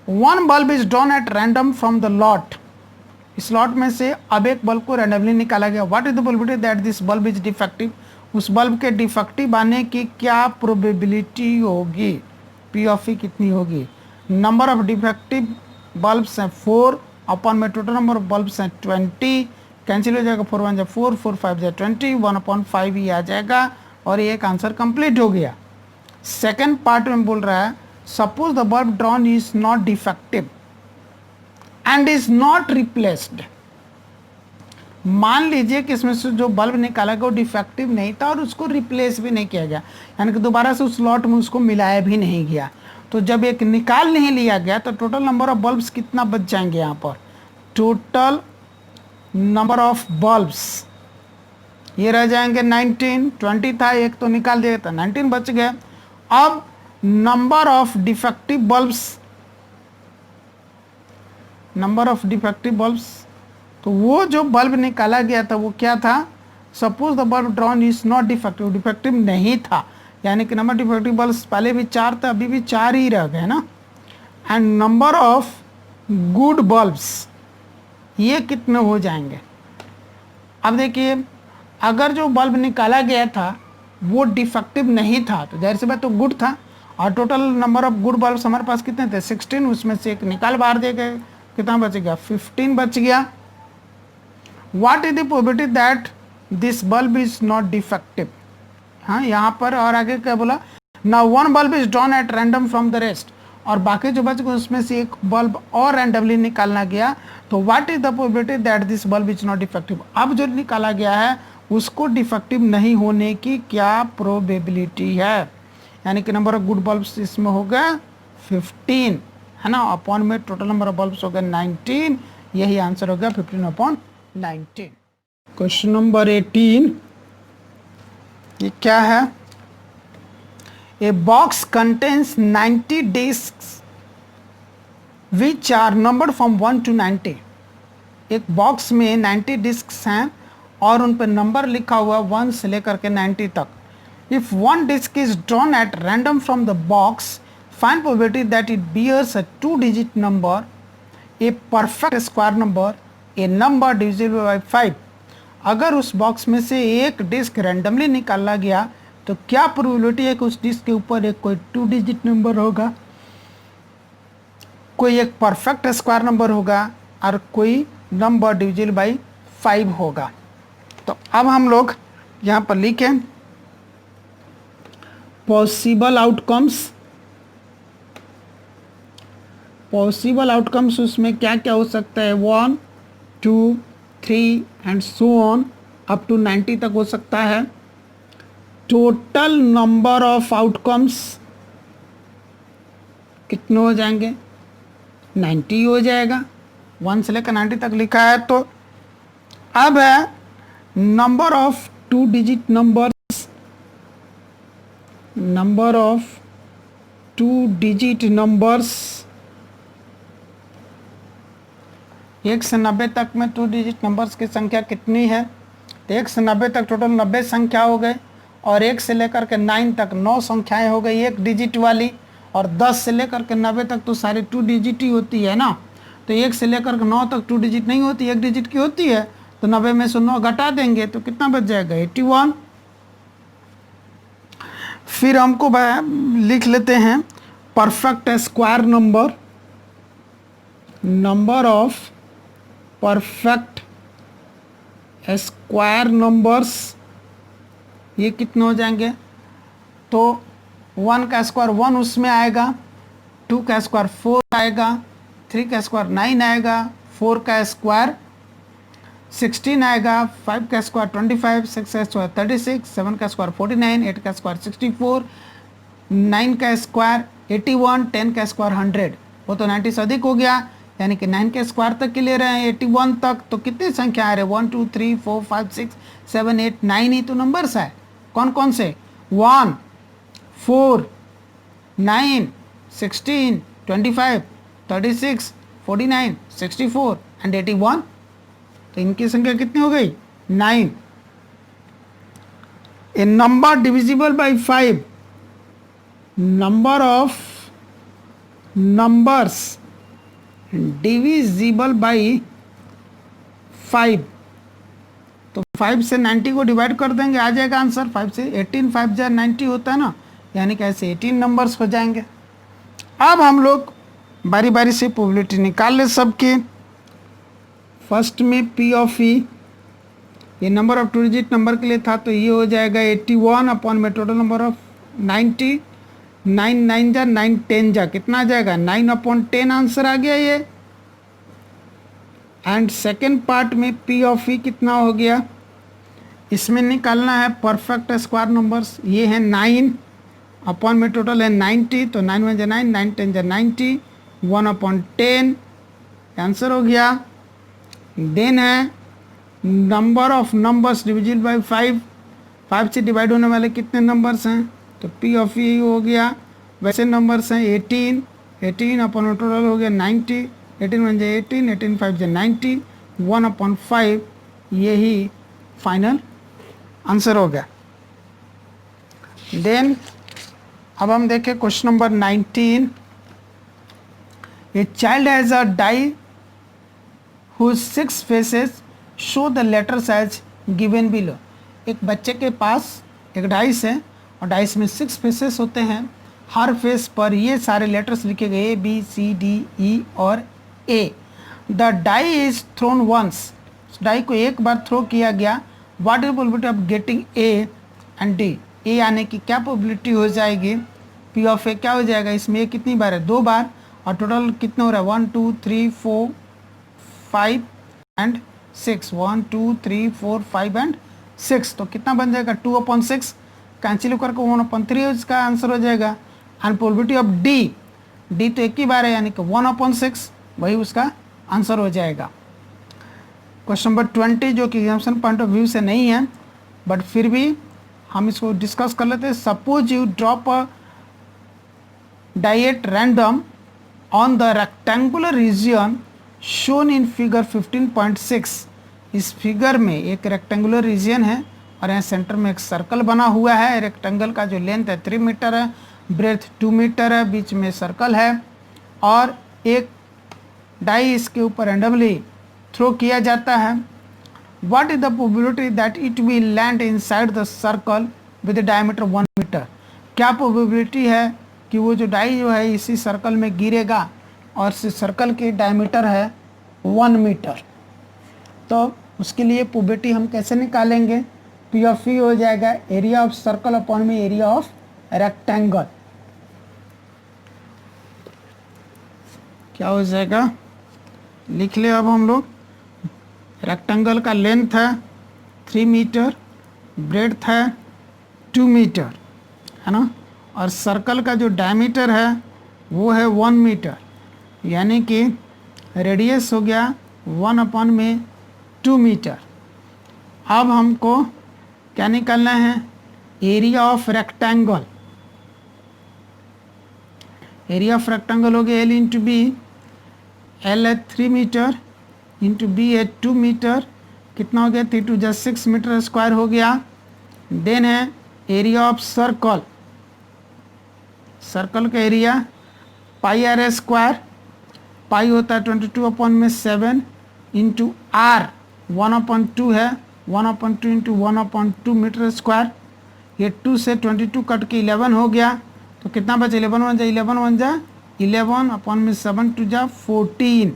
One bulb is drawn at random from the lot. इस लॉट में से अब एक बल्ब को रैंडमली निकाला गया। What is the probability that this bulb is defective. उस बल्ब के डिफेक्टिव आने की क्या प्रोबेबिलिटी होगी? पी ऑफ ई कितनी होगी? नंबर ऑफ डिफेक्टिव बल्ब्स हैं 4 अपॉन में टोटल नंबर ऑफ बल्ब्स हैं 20, कैंसिल हो जाएगा, 4 1 जा 4, 4 5 जा 20, 1/5 ही आ जाएगा और ये एक आंसर कंप्लीट हो गया। सेकेंड पार्ट में बोल रहा है suppose the bulb drawn is not defective and is not replaced. मान लीजिए कि इसमें से जो बल्ब निकाला गया वो डिफेक्टिव नहीं था और उसको रिप्लेस भी नहीं किया गया, यानी कि दोबारा से उस लॉट में उसको मिलाया भी नहीं गया। तो जब एक निकाल नहीं लिया गया तो टोटल नंबर ऑफ बल्ब्स कितना बच जाएंगे? यहाँ पर टोटल नंबर ऑफ बल्ब्स ये रह जाएंगे 19, 20 था, एक तो निकाल दिया था, 19 बच गए। अब नंबर ऑफ डिफेक्टिव बल्ब्स, तो वो जो बल्ब निकाला गया था वो क्या था? Suppose the bulb drawn is not defective, defective नहीं था, यानी कि नंबर डिफेक्टिव बल्ब्स पहले भी 4 था, अभी भी 4 ही रह गए ना। And number of good bulbs ये कितने हो जाएंगे? अब देखिए अगर जो बल्ब निकाला गया था वो डिफेक्टिव नहीं था तो जाहिर सी बात तो गुड था, और total number of good bulbs हमारे पास कितने थे? 16, उसमें से एक निकाल बाहर दे गए, कितना बच गया? 15 बच गया। What is the probability that this bulb is not defective? हाँ, यहाँ पर और आगे क्या बोला? Now one bulb is drawn at random from the rest, और बाकी जो बच गए उसमें से एक बल्ब और रैंडमली निकालना गया, तो what is the probability that this bulb is not defective? अब जो निकाला गया है उसको डिफेक्टिव नहीं होने की क्या प्रोबेबिलिटी है? यानी कि नंबर ऑफ गुड बल्ब्स इसमें हो गया 15 है ना, अपॉन में टोटल नंबर ऑफ बल्ब्स हो गया 19, यही आंसर हो गया 15/19। क्वेश्चन नंबर 18, ये क्या है? A box contains 90 discs which are numbered from 1 to 90। एक बॉक्स में 90 डिस्क्स हैं और उन पर नंबर लिखा हुआ 1 से लेकर के 90 तक। If one disc is drawn at random from the box, find probability that it bears a 2-digit number, a perfect square number, a number divisible by 5। अगर उस बॉक्स में से एक डिस्क रैंडमली निकाला गया तो क्या प्रोबेबिलिटी है कि उस डिस्क के ऊपर एक कोई 2-digit नंबर होगा, कोई एक परफेक्ट स्क्वायर नंबर होगा और कोई नंबर डिविजिबल बाई 5 होगा। तो अब हम लोग यहाँ पर लिखें पॉसिबल आउटकम्स। पॉसिबल आउटकम्स उसमें क्या क्या हो सकता है? 1, 2, 3 and so on up to 90 तक हो सकता है। टोटल नंबर ऑफ आउटकम्स कितने हो जाएंगे? 90 हो जाएगा। 1 से लेकर 90 तक लिखा है। तो अब है number of 2-digit numbers. Number of 2-digit numbers 1 से 90 तक में 2-digit नंबर्स की संख्या कितनी है? 1 से 90 तक टोटल 90 संख्या हो गए और 1 से लेकर के 9 तक 9 संख्याएं हो गई 1 डिजिट वाली, और 10 से लेकर के 90 तक तो सारी 2 डिजिट ही होती है ना। तो 1 से लेकर के 9 तक 2 डिजिट नहीं होती, 1 डिजिट की होती है। तो 90 में से 9 घटा देंगे तो कितना बच जाएगा? 81। फिर हमको लिख लेते हैं perfect square number. Number of perfect square numbers ये कितने हो जाएंगे? तो 1 का स्क्वायर 1 उसमें आएगा, 2 का स्क्वायर 4 आएगा, 3 का स्क्वायर 9 आएगा, 4 का स्क्वायर 16 आएगा, 5 का स्क्वायर 25, 6 का स्क्वायर 36, 7 का स्क्वायर 49, 8 का स्क्वायर 64, 9 का स्क्वायर 81, 10 का स्क्वायर 100। वो तो 90 से अधिक हो गया, यानी कि 9 के स्क्वायर तक के ले रहे हैं 81 तक। तो कितनी संख्या आ रहे? 1, 2, 3, 4, 5, 6, 7, 8, 9 ही तो नंबर्स है। कौन कौन से? 1, 4, 9, 16, 25, 36, 49, 64 एंड 81। तो इनकी संख्या कितनी हो गई? 9। A number divisible by 5, number of numbers divisible by 5। तो 5 से 90 को डिवाइड कर देंगे, आ जाएगा आंसर 5 से 18, 5 जा 90 होता है ना, यानी कि ऐसे 18 नंबर्स हो जाएंगे। अब हम लोग बारी बारी से प्रोबेबिलिटी निकाल ले सबके। फर्स्ट में P ऑफ E, ये नंबर ऑफ 2-digit नंबर के लिए था, तो ये हो जाएगा 81 अपॉन में टोटल नंबर ऑफ 90। 9 9 जा 9 10 जा कितना आ जाएगा? 9/10 आंसर आ गया ये। एंड सेकेंड पार्ट में P ऑफ E कितना हो गया? इसमें निकालना है परफेक्ट स्क्वायर नंबर्स। ये है 9 अपॉन में टोटल है 90, तो 9 1 जा 9, 9 10 जा 90, 1/10 आंसर हो गया। देन है number of numbers divisible by 5। 5 से डिवाइड होने वाले कितने नंबर्स हैं? तो P ऑफ E हो गया। वैसे नंबर्स हैं 18, 18 अपॉन टोटल हो गया 90, 18 1 जा 18, 18 5 जा 90, 1/5 यही फाइनल आंसर हो गया। देन अब हम देखें question number 19। A child has a die whose 6 faces show the letters as given below। एक बच्चे के पास एक डाइस है और डाइस में 6 फेसेस होते हैं। हर फेस पर ये सारे लेटर्स लिखे गए A, B, C, D, E और A। The die is thrown once, die को एक बार थ्रो किया गया। What is probability of getting A and D? A आने की क्या प्रोबेबिलिटी हो जाएगी? P ऑफ A क्या हो जाएगा? इसमें A कितनी बार है? 2 बार, और टोटल कितना हो रहा है? 1 2 3 4 5 एंड 6, 1 2 3 4 5 एंड 6। तो कितना बन जाएगा? 2/6 कैंसिल करके 1/3 इसका आंसर हो जाएगा। एंड प्रोबेबिलिटी ऑफ D तो एक ही बार है, यानी कि 1/6 वही उसका आंसर हो जाएगा। क्वेश्चन नंबर 20 जो कि एग्जामिनेशन पॉइंट ऑफ व्यू से नहीं है बट फिर भी हम इसको डिस्कस कर लेते हैं। Suppose you drop a die at random on the rectangular region shown in figure 15.6। इस फिगर में एक रेक्टेंगुलर रीजन है और यहाँ सेंटर में एक सर्कल बना हुआ है। रेक्टेंगल का जो लेंथ है 3 मीटर है, ब्रेथ 2 मीटर है, बीच में सर्कल है और एक डाई इसके ऊपर रैंडमली थ्रो किया जाता है। What is the probability that it will land inside the circle with diameter 1 metre. क्या प्रोबेबिलिटी है कि वो जो डाई जो है इसी सर्कल में गिरेगा और इस सर्कल की डायमीटर है 1 मीटर। तो उसके लिए प्रोबेबिलिटी हम कैसे निकालेंगे? पी ऑफ ई हो जाएगा एरिया ऑफ सर्कल अपॉन में एरिया ऑफ रेक्टेंगल। क्या हो जाएगा? लिख ले अब हम लोग। रेक्टेंगल का लेंथ है 3 मीटर, ब्रेड्थ है 2 मीटर, है ना, और सर्कल का जो डायमीटर है वो है 1 मीटर, यानी कि रेडियस हो गया 1 अपॉन में 2 मीटर। अब हमको क्या निकालना है? Area of rectangle. Area of rectangle हो गया एल इंटू बी। एल है 3 मीटर इंटू बी है 2 मीटर, कितना हो गया? 3 2 जा 6 मीटर स्क्वायर हो गया। देन है एरिया ऑफ सर्कल। सर्कल का एरिया पाई आर स्क्वायर, पाई होता है 22 अपॉन में 7 इंटू आर 1/2 है, 1/2 इंटू 1/2 मीटर स्क्वायर। ये 2 से 22 कट के 11 हो गया, तो कितना बचा? 11 1 जा 11 1 जा 11 अपॉन में 7 2 जा 14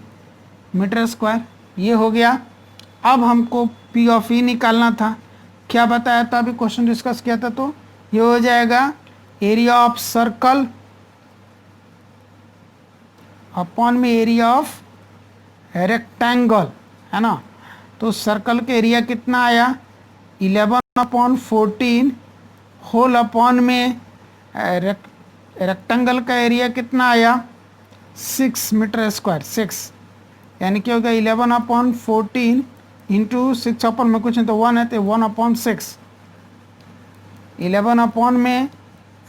मीटर स्क्वायर। ये हो गया। अब हमको पी ऑफ ई निकालना था। क्या बताया था? अभी क्वेश्चन डिस्कस किया था, तो ये हो जाएगा एरिया ऑफ सर्कल अपॉन में एरिया ऑफ रेक्टेंगल, है ना। तो सर्कल का एरिया कितना आया? 11/14 होल अपॉन में रेक्टेंगल का एरिया कितना आया? 6 मीटर स्क्वायर, 6, यानी क्या हो गया? 11/14 इंटू 6 अपॉन में कुछ नहीं तो 1 है, तो 1/6। 11 अपॉन में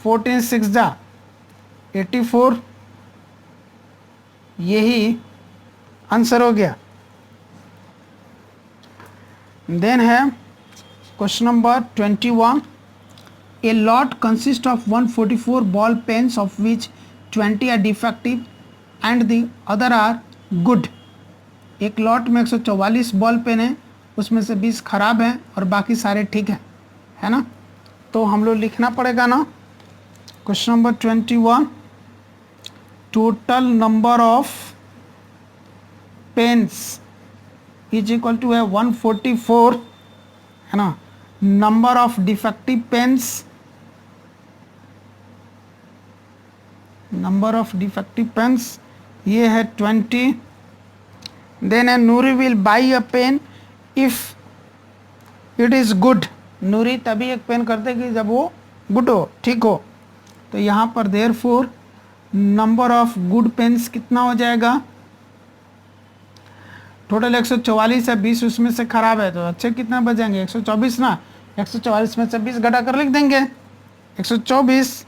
14 6 जा 84, यही आंसर हो गया। देन है question number 21। A lot consist of 144 ball pens of which 20 are defective and the other are good. एक लॉट में 144 बॉल पेन है, उसमें से 20 खराब हैं और बाकी सारे ठीक हैं, है ना। तो हम लोग लिखना पड़ेगा ना। Question number 21, total number of pens is equal to है 144, है ना। Number of defective pens, number of defective pens ये है 20। देन है Noori will buy a pen if it is good. Noori तभी एक पेन कर देगी जब वो गुड हो, ठीक हो। तो यहाँ पर therefore number of good pens कितना हो जाएगा? टोटल 144 है, 20 उसमें से खराब है, तो अच्छे कितना बचेंगे? 124 ना। 144 में से 20 घटा कर लिख देंगे 124।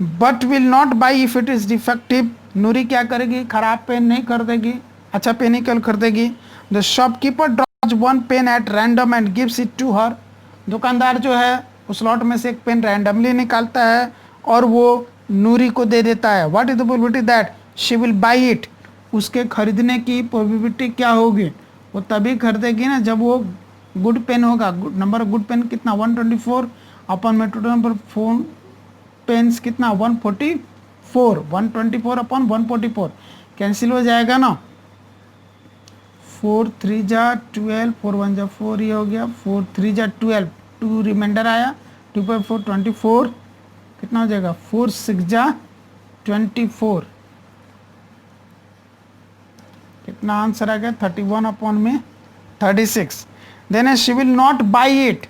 But will not buy if it is defective. Noori क्या करेगी? खराब पेन नहीं खरीदेगी, अच्छा पेन ही कल खरीदेगी। The shopkeeper draws 1 pen at random and gives it to her. दुकानदार जो है उस लॉट में से एक पेन रैंडमली निकालता है और वो नूरी को दे देता है। What is the probability that she will by it. उसके खरीदने की प्रोबेबिलिटी क्या होगी? वो तभी खरीदेगी ना जब वो गुड पेन होगा। नंबर ऑफ गुड पेन कितना? 124 अपॉन में टोटल नंबर 4 पेन्स कितना? 144। 124 अपॉन 144 कैंसिल हो जाएगा ना। 4 3 जा 12, 4 1 जा 4, ये हो गया। 4 3 जा 12, 2 रिमाइंडर आया, 2/4 24, कितना हो जाएगा? 4 6 जा 24, कितना आंसर आ गया? 31 अपॉन में 36। Then she will not buy it.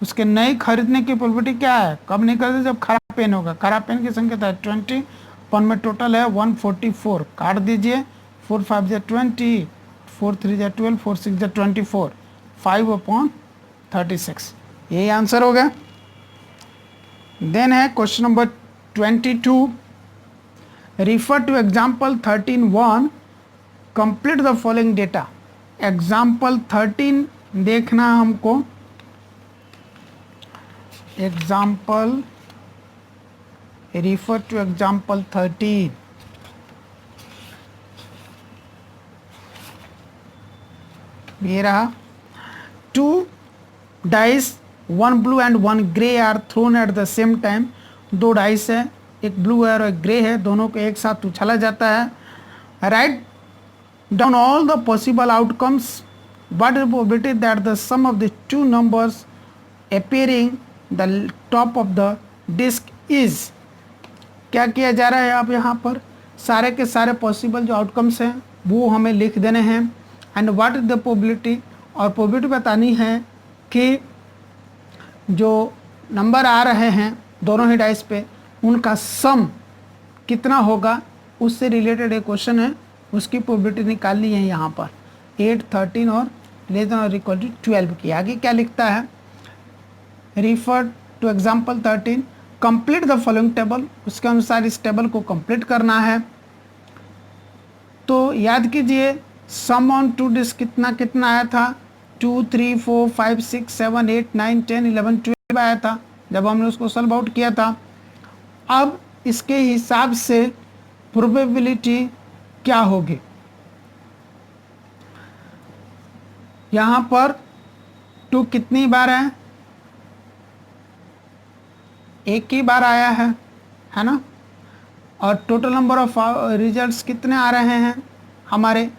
उसके नए खरीदने की प्रोबेबिलिटी क्या है? कब नहीं खरीदे? जब खराब पेन होगा। खराब पेन की संख्या है 20 अपॉन में टोटल है 144, काट दीजिए। 4 5 जा 20, 4 3 जा 12, 4 6 जा 24, 5/36, यही आंसर हो गया। देन है question number 22, refer to example 13.1, complete the following data. Example 13 देखना हमको, एग्जाम्पल, रिफर टू एग्जाम्पल 13। ये रहा, 2 dice, 1 blue and 1 grey are thrown at the same time. 2 dice है, एक ब्लू है और एक ग्रे है, दोनों को एक साथ उछाला जाता है। Write down all the possible outcomes, what is the probability that the sum of the two numbers appearing the top of the disk is। क्या किया जा रहा है आप यहाँ पर, सारे के सारे पॉसिबल जो आउटकम्स हैं वो हमें लिख देने हैं। And what is the probability, और प्रोबेबिलिटी बतानी है कि जो नंबर आ रहे हैं दोनों ही डाइस पे उनका सम कितना होगा, उससे रिलेटेड एक क्वेश्चन है, उसकी प्रोबेबिलिटी निकालनी है यहाँ पर। 8, 13 और लेस देन और इक्वल टू 12 की। आगे क्या लिखता है, refer to example 13, complete the following table. उसके अनुसार इस टेबल को कंप्लीट करना है। तो याद कीजिए सम ऑन टू डिस्क कितना कितना आया था, 2 3 4 5 6 7 8 9 10 11 12 आया था जब हमने उसको सॉल्व आउट किया था। अब इसके हिसाब से प्रोबेबिलिटी क्या होगी, यहाँ पर 2 कितनी बार है, एक ही बार आया है ना। और टोटल नंबर ऑफ रिजल्ट्स कितने आ रहे हैं हमारे,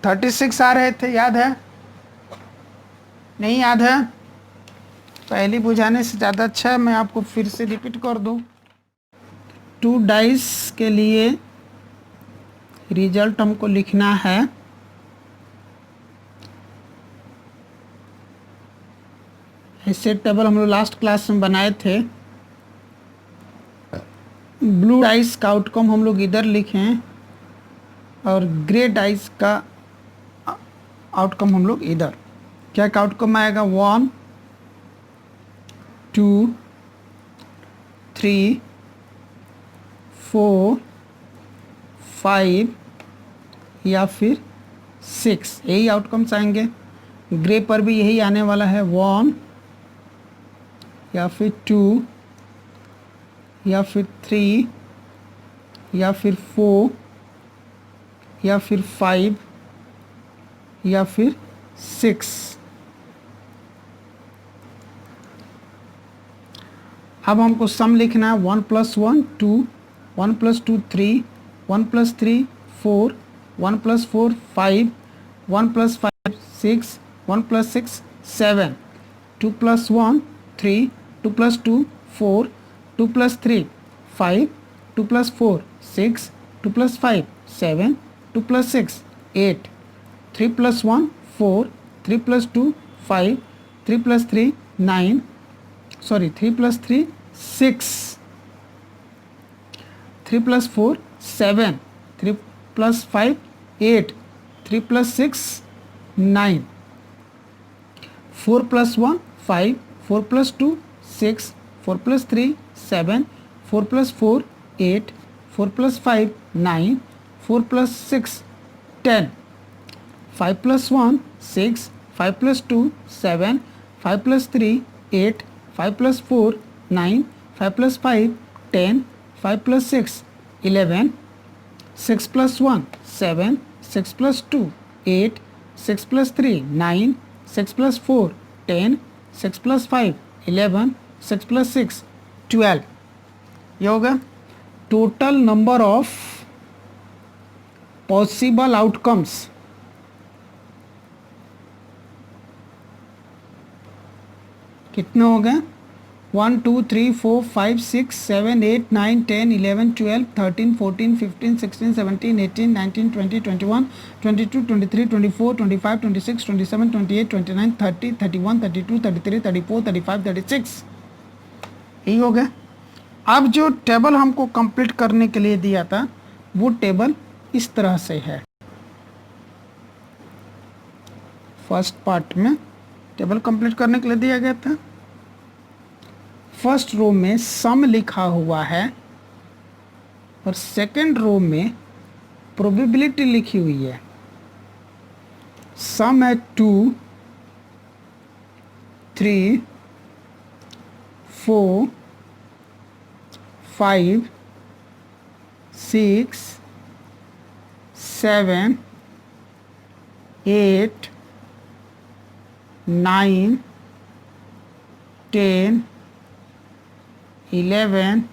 36 आ रहे थे, याद है, नहीं याद है, पहली बुझाने से ज़्यादा अच्छा है मैं आपको फिर से रिपीट कर दूं। 2 डाइस के लिए रिजल्ट हमको लिखना है, ऐसे टेबल हम लोग लास्ट क्लास में बनाए थे। ब्लू डाइस का आउटकम हम लोग इधर लिखें और ग्रे डाइस का आउटकम हम लोग इधर। क्या का आउटकम आएगा, 1 2 3 4 5 या फिर 6, यही आउटकम्स आएंगे। ग्रे पर भी यही आने वाला है, 1 या फिर 2 या फिर 3 या फिर 4 या फिर 5 या फिर 6। अब हमको सम लिखना है, 1 + 1 2, 1 + 2 3, 1 + 3 4, 1 + 4 5, 1 + 5 6, 1 + 6 7, 2 + 1 3, 2 + 2 4, 2 + 3 5, 2 + 4 6, 2 + 5 7, 2 + 6 8, 3 + 1 4, 3 + 2 5, 3 + 3 9, 3 + 3 6, 3 + 4 7, 3 + 5 8, 3 + 6 9, 4 + 1 5, 4 + 2 6, 4 + 3 7, 4 + 4 8, 4 + 5 9, 4 + 6 10, 5 + 1 6, 5 + 2 7, 5 + 3 8, 5 + 4 9, 5 + 5 10, 5 + 6 11, 6 + 1 7, 6 + 2 8, 6 + 3 9, 6 + 4 10, 6 + 5 11, 6 + 6 12। ये होगा total number of possible outcomes. कितने हो गए, 1 2 3 4 5 6 7 8 9 10 11 12 13 14 15 16 17 18 19 20 21 22 23 24 25 26 27 28 29 30 31 32 33 34 35 36, यही हो गया। अब जो टेबल हमको कंप्लीट करने के लिए दिया था वो टेबल इस तरह से है। फर्स्ट पार्ट में टेबल कंप्लीट करने के लिए दिया गया था। फर्स्ट रो में सम लिखा हुआ है और सेकंड रो में प्रोबेबिलिटी लिखी हुई है। सम है 2, 3, 4, 5, 6, 7, 8, 9, 10, 11,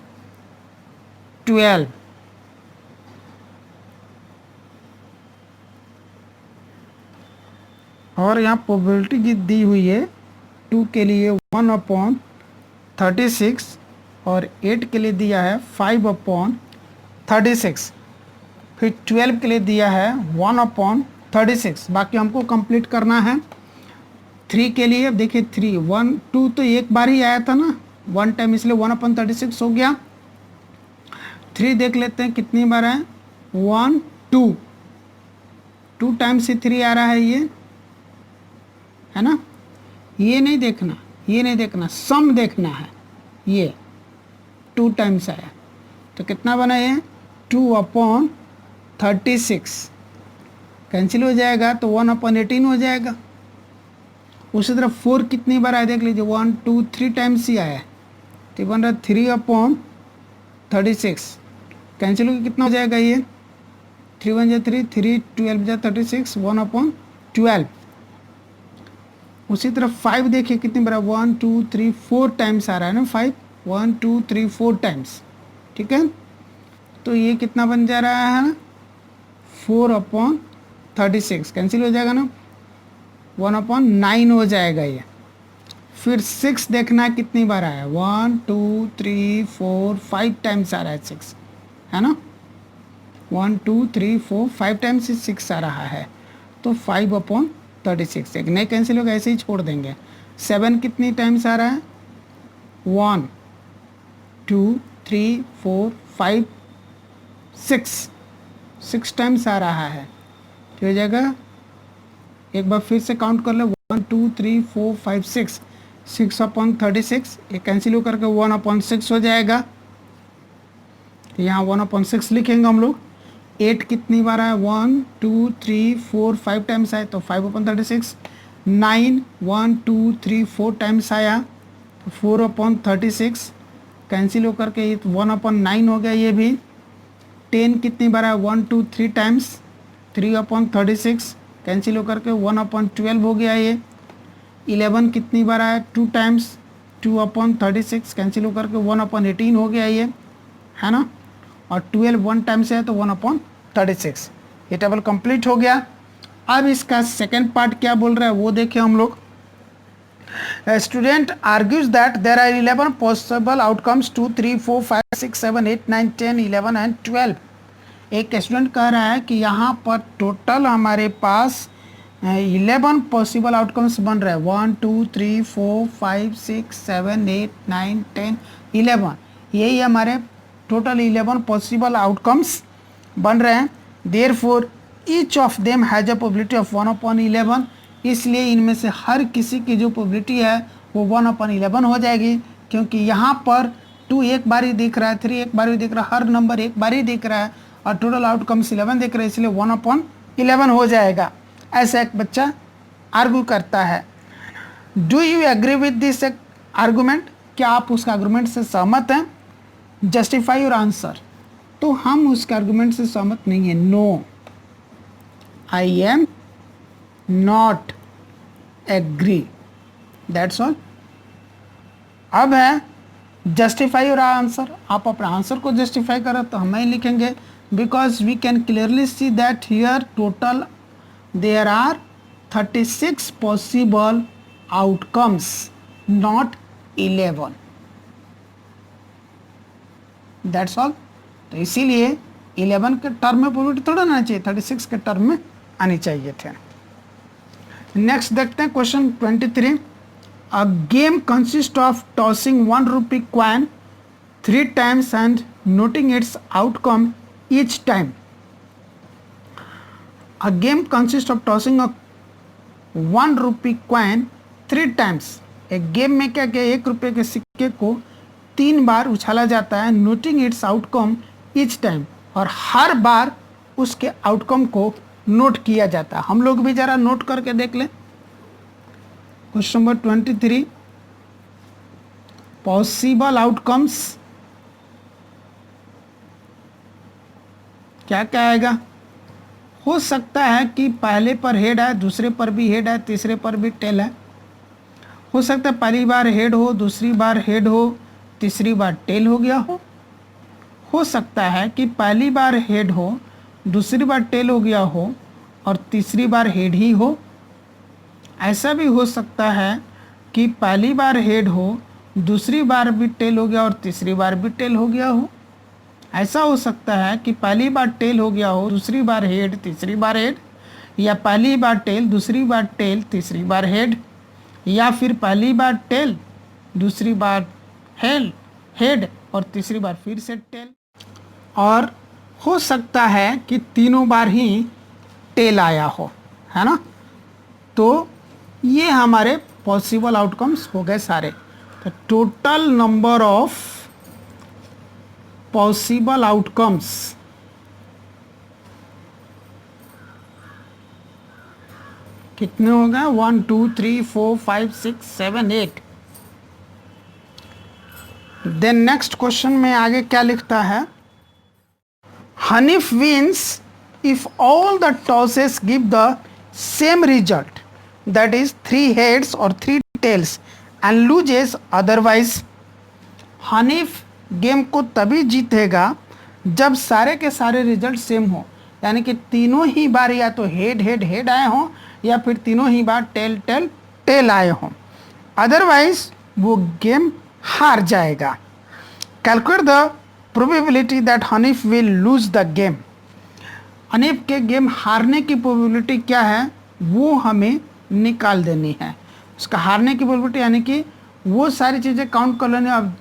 12। और यहाँ प्रोबेबिलिटी दी हुई है 2 के लिए 1/36 और 8 के लिए दिया है 5/36, फिर 12 के लिए दिया है 1/36। बाकी हमको कंप्लीट करना है। 3 के लिए अब देखिए 3, 1, 2 तो एक बार ही आया था ना, 1 टाइम, इसलिए 1/36 हो गया। 3 देख लेते हैं कितनी बार है, 1, 2 टाइम्स से 3 आ रहा है, ये है ना। ये नहीं देखना, ये नहीं देखना, सम देखना है। ये 2 टाइम्स आया तो कितना बना ये 2/36, कैंसिल हो जाएगा तो 1/18 हो जाएगा। उसी तरह 4 कितनी बार आया देख लीजिए, 1, 2, 3 टाइम्स ही आया तो बन रहा 3/36, कैंसिल होकर कितना हो जाएगा ये 3 1 जा 3, 3 12 जा 36, 1/12। उसी तरह 5 देखिए कितनी बार 1 2 3 4 टाइम्स आ रहा है ना, 5 1 2 3 4 टाइम्स, ठीक है। तो ये कितना बन जा रहा है 4/36, कैंसिल हो जाएगा ना, 1/9 हो जाएगा ये। फिर 6 देखना कितनी बार आया, 1 2 3 4 5 टाइम्स आ रहा है 6, है ना। 1 2 3 4 5 टाइम्स 6 आ रहा है तो 5/36, एक नहीं कैंसिल होगा, ऐसे ही छोड़ देंगे। 7 कितनी टाइम्स आ रहा है, 1 2 3 4 5 6 टाइम्स आ रहा है तो हो जाएगा, एक बार फिर से काउंट कर ले, 1 2 3 4 5 6, 6/36, ये कैंसिल होकर के 1/6 हो जाएगा। यहाँ 1/6 लिखेंगे हम लोग। 8 कितनी बार आया, 1 2 3 4 5 टाइम्स आया तो 5/36। 9 1 2 3 4 टाइम्स आया तो 4/36, कैंसिल होकर के 1/9 हो गया ये भी। 10 कितनी बार आया, 1 2 3 टाइम्स, 3/36, कैंसिल होकर के 1/12 हो गया ये। 11 कितनी बार आया, 2 टाइम्स, 2/36, कैंसिल होकर के 1/18 हो गया ये, है ना। और 12 1 टाइम से है तो 1/36। ये टेबल कंप्लीट हो गया। अब इसका सेकेंड पार्ट क्या बोल रहा है वो देखें हम लोग। Student argues that there are 11 possible outcomes 2 3 4 5 6 7 8 9 10 11 and 12। एक स्टूडेंट कह रहा है कि यहाँ पर टोटल हमारे पास 11 पॉसिबल आउटकम्स बन रहे हैं, 1 2 3 4 5 6 7 8 9 10 11, यही हमारे टोटल 11 पॉसिबल आउटकम्स बन रहे हैं। Therefore each of them has a probability of 1/11, इसलिए इनमें से हर किसी की जो प्रोबेबिलिटी है वो 1/11 हो जाएगी, क्योंकि यहाँ पर 2 एक बार ही दिख रहा है, 3 एक बार ही दिख रहा है, हर नंबर एक बार ही दिख रहा है और टोटल आउटकम्स 11 दिख रहे हैं, इसलिए 1/11 हो जाएगा। ऐसा एक बच्चा आर्ग्यू करता है। Do you agree with this argument, क्या आप उसका आर्गूमेंट से सहमत हैं। जस्टिफाई योर आंसर, तो हम उसके आर्गूमेंट से सहमत नहीं है, no I am not agree, that's all. अब है जस्टिफाई योर आंसर, आप अपना आंसर को जस्टिफाई करें तो हम ही लिखेंगे, because we can clearly see that here total there are 36 possible outcomes, not 11, that's all. तो इसीलिए 11 के टर्म में प्रोबेबिलिटी थोड़ा आना चाहिए, 36 के टर्म में आनी चाहिए थे। नेक्स्ट देखते हैं question 23। A game consist of tossing 1 rupee coin 3 times and noting its outcome each time. A game consists of tossing a 1 rupee coin 3 times. एक गेम में क्या क्या 1 रुपये के सिक्के को 3 बार उछाला जाता है. Noting its outcome each time, और हर बार उसके आउटकम को नोट किया जाता है. हम लोग भी जरा नोट करके देख लें. क्वेश्चन नंबर 23, पॉसिबल आउटकम्स क्या क्या आएगा. हो सकता है कि पहले पर हेड है, दूसरे पर भी हेड है, तीसरे पर भी टेल है. हो सकता है पहली बार हेड हो, दूसरी बार हेड हो, तीसरी बार टेल हो गया हो. हो सकता है कि पहली बार हेड हो, दूसरी बार टेल हो गया हो और तीसरी बार हेड ही हो. ऐसा भी हो सकता है कि पहली बार हेड हो, दूसरी बार भी टेल हो गया और तीसरी बार भी टेल हो गया हो. ऐसा हो सकता है कि पहली बार टेल हो गया हो, दूसरी बार हेड, तीसरी बार हेड, या पहली बार टेल, दूसरी बार टेल, तीसरी बार हेड, या फिर पहली बार टेल, दूसरी बार हेड और तीसरी बार फिर से टेल. और हो सकता है कि तीनों बार ही टेल आया हो, है ना. तो ये हमारे पॉसिबल आउटकम्स हो गए सारे. तो total number of possible outcomes कितने हो गए. 1 2 3 4 5 6 7 8. देन नेक्स्ट क्वेश्चन में आगे क्या लिखता है. Hanif wins if all the tosses give the same result, that is 3 heads और 3 tails, and loses otherwise. Hanif game को तभी जीतेगा जब सारे के सारे रिजल्ट सेम हो, यानी कि तीनों ही बार या तो हेड हेड हेड आए हों या फिर तीनों ही बार टेल टेल टेल आए हों. अदरवाइज वो गेम हार जाएगा. Calculate the probability that Hanif will lose the game. Hanif के गेम हारने की प्रोबेबिलिटी क्या है वो हमें निकाल देनी है. उसका हारने की प्रोबेबिलिटी यानी कि वो सारी चीज़ें काउंट कर लेने. अब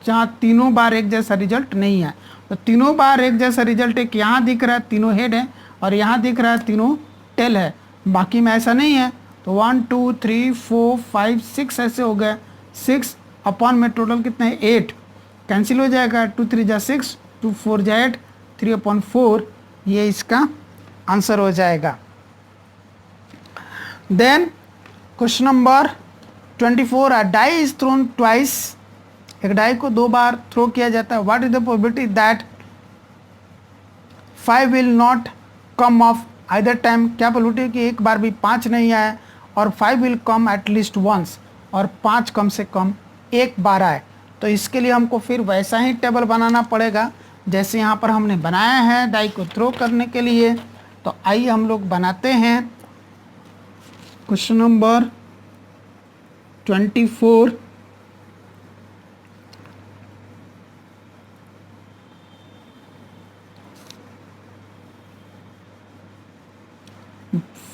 जहाँ तीनों बार एक जैसा रिजल्ट नहीं है, तो तीनों बार एक जैसा रिजल्ट एक यहाँ दिख रहा है तीनों हेड है, और यहाँ दिख रहा है तीनों टेल है. बाकी में ऐसा नहीं है. तो 1 2 3 4 5 6 ऐसे हो गए. 6 अपॉन में टोटल कितने हैं 8, कैंसिल हो जाएगा. 2 3 जा 6, 2 4 जा 8, 3 अपॉन 4, ये इसका आंसर हो जाएगा. Then question number 24, a die is thrown twice. एक डाई को 2 बार थ्रो किया जाता है. What is the probability that 5 will not come of either time. क्या प्रोबेबिलिटी है कि एक बार भी 5 नहीं आए, और 5 will come at least once, और 5 कम से कम एक बार आए. तो इसके लिए हमको फिर वैसा ही टेबल बनाना पड़ेगा जैसे यहाँ पर हमने बनाया है डाई को थ्रो करने के लिए. तो आइए हम लोग बनाते हैं. क्वेश्चन नंबर 24,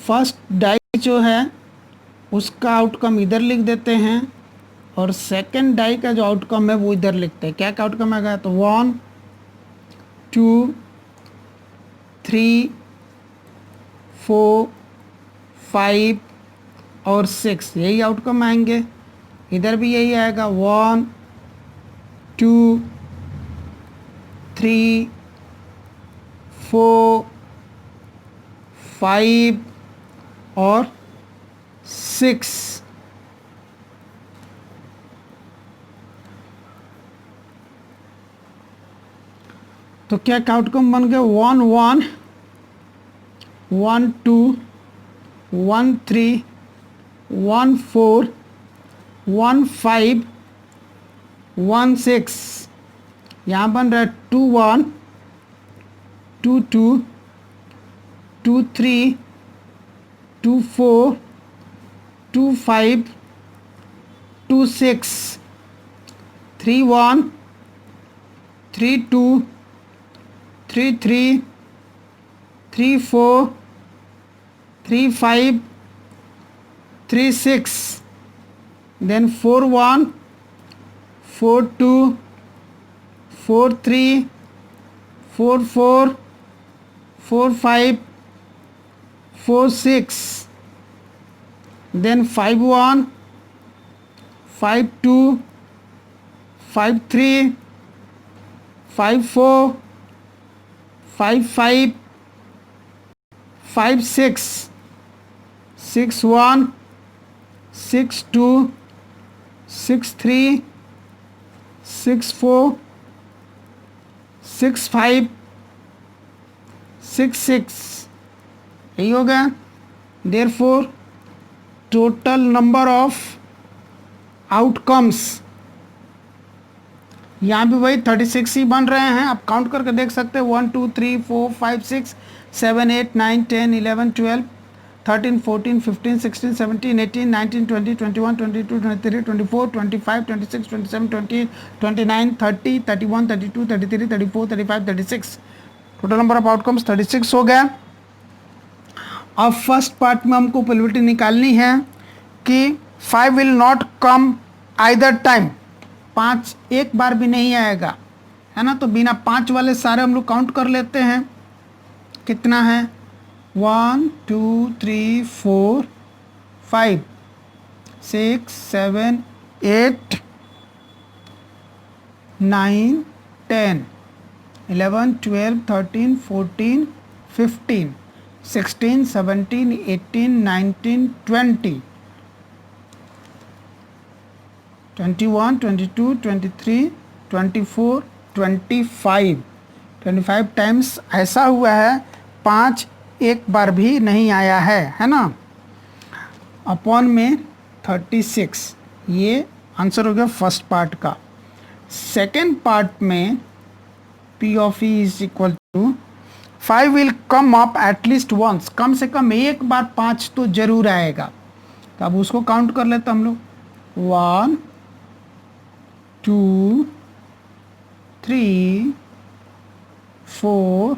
फर्स्ट डाई जो है उसका आउटकम इधर लिख देते हैं, और सेकंड डाई का जो आउटकम है वो इधर लिखते हैं. क्या क्या आउटकम आएगा. तो 1 2 3 4 5 और 6 यही आउटकम आएंगे. इधर भी यही आएगा 1 2 3 4 5 और 6. तो क्या आउटकम बन गया 1 1 1 2 1 3 1 4 1 5 1 6. यहाँ बन रहा है 2 1 2 2 2 3 2 4 2 5 2 6 3 1 3 2 3 3 3 4 3 5 3 6. then 4 1 4 2 4 3 4 4 4 5 4 6, then 5 1, 5 2, 5 3, 5 4, 5 5, 5 6, 6 1, 6 2, 6 3, 6 4, 6 5, 6 6, यही हो गया। Therefore total number of outcomes यहाँ भी वही 36 ही बन रहे हैं। आप काउंट करके देख सकते हैं 1 2 3 4 5 6 7 8 9 10 11 12 13 14 15 16 17 18 19 20 21 22 23 24 25 26 27 28 29 30 31 32 33 34 35 36, टोटल नंबर ऑफ आउटकम्स 36 हो गया। अब फर्स्ट पार्ट में हमको प्रोबेबिलिटी निकालनी है कि 5 will not come either time, 5 एक बार भी नहीं आएगा, है ना। तो बिना 5 वाले सारे हम लोग काउंट कर लेते हैं। कितना है 1 2 3 4 5 6 7 8 9 10 11 12 13 14 15 16 17 18 19 20 21 22 23 24 25 टाइम्स ऐसा हुआ है, 5 एक बार भी नहीं आया है ना। अपॉन में 36, ये आंसर हो गया फर्स्ट पार्ट का। सेकेंड पार्ट में P of E is equal to 5 will come up at least once, कम से कम एक बार 5 तो जरूर आएगा। तो अब उसको काउंट कर लेते हम लोग 1 2 3 4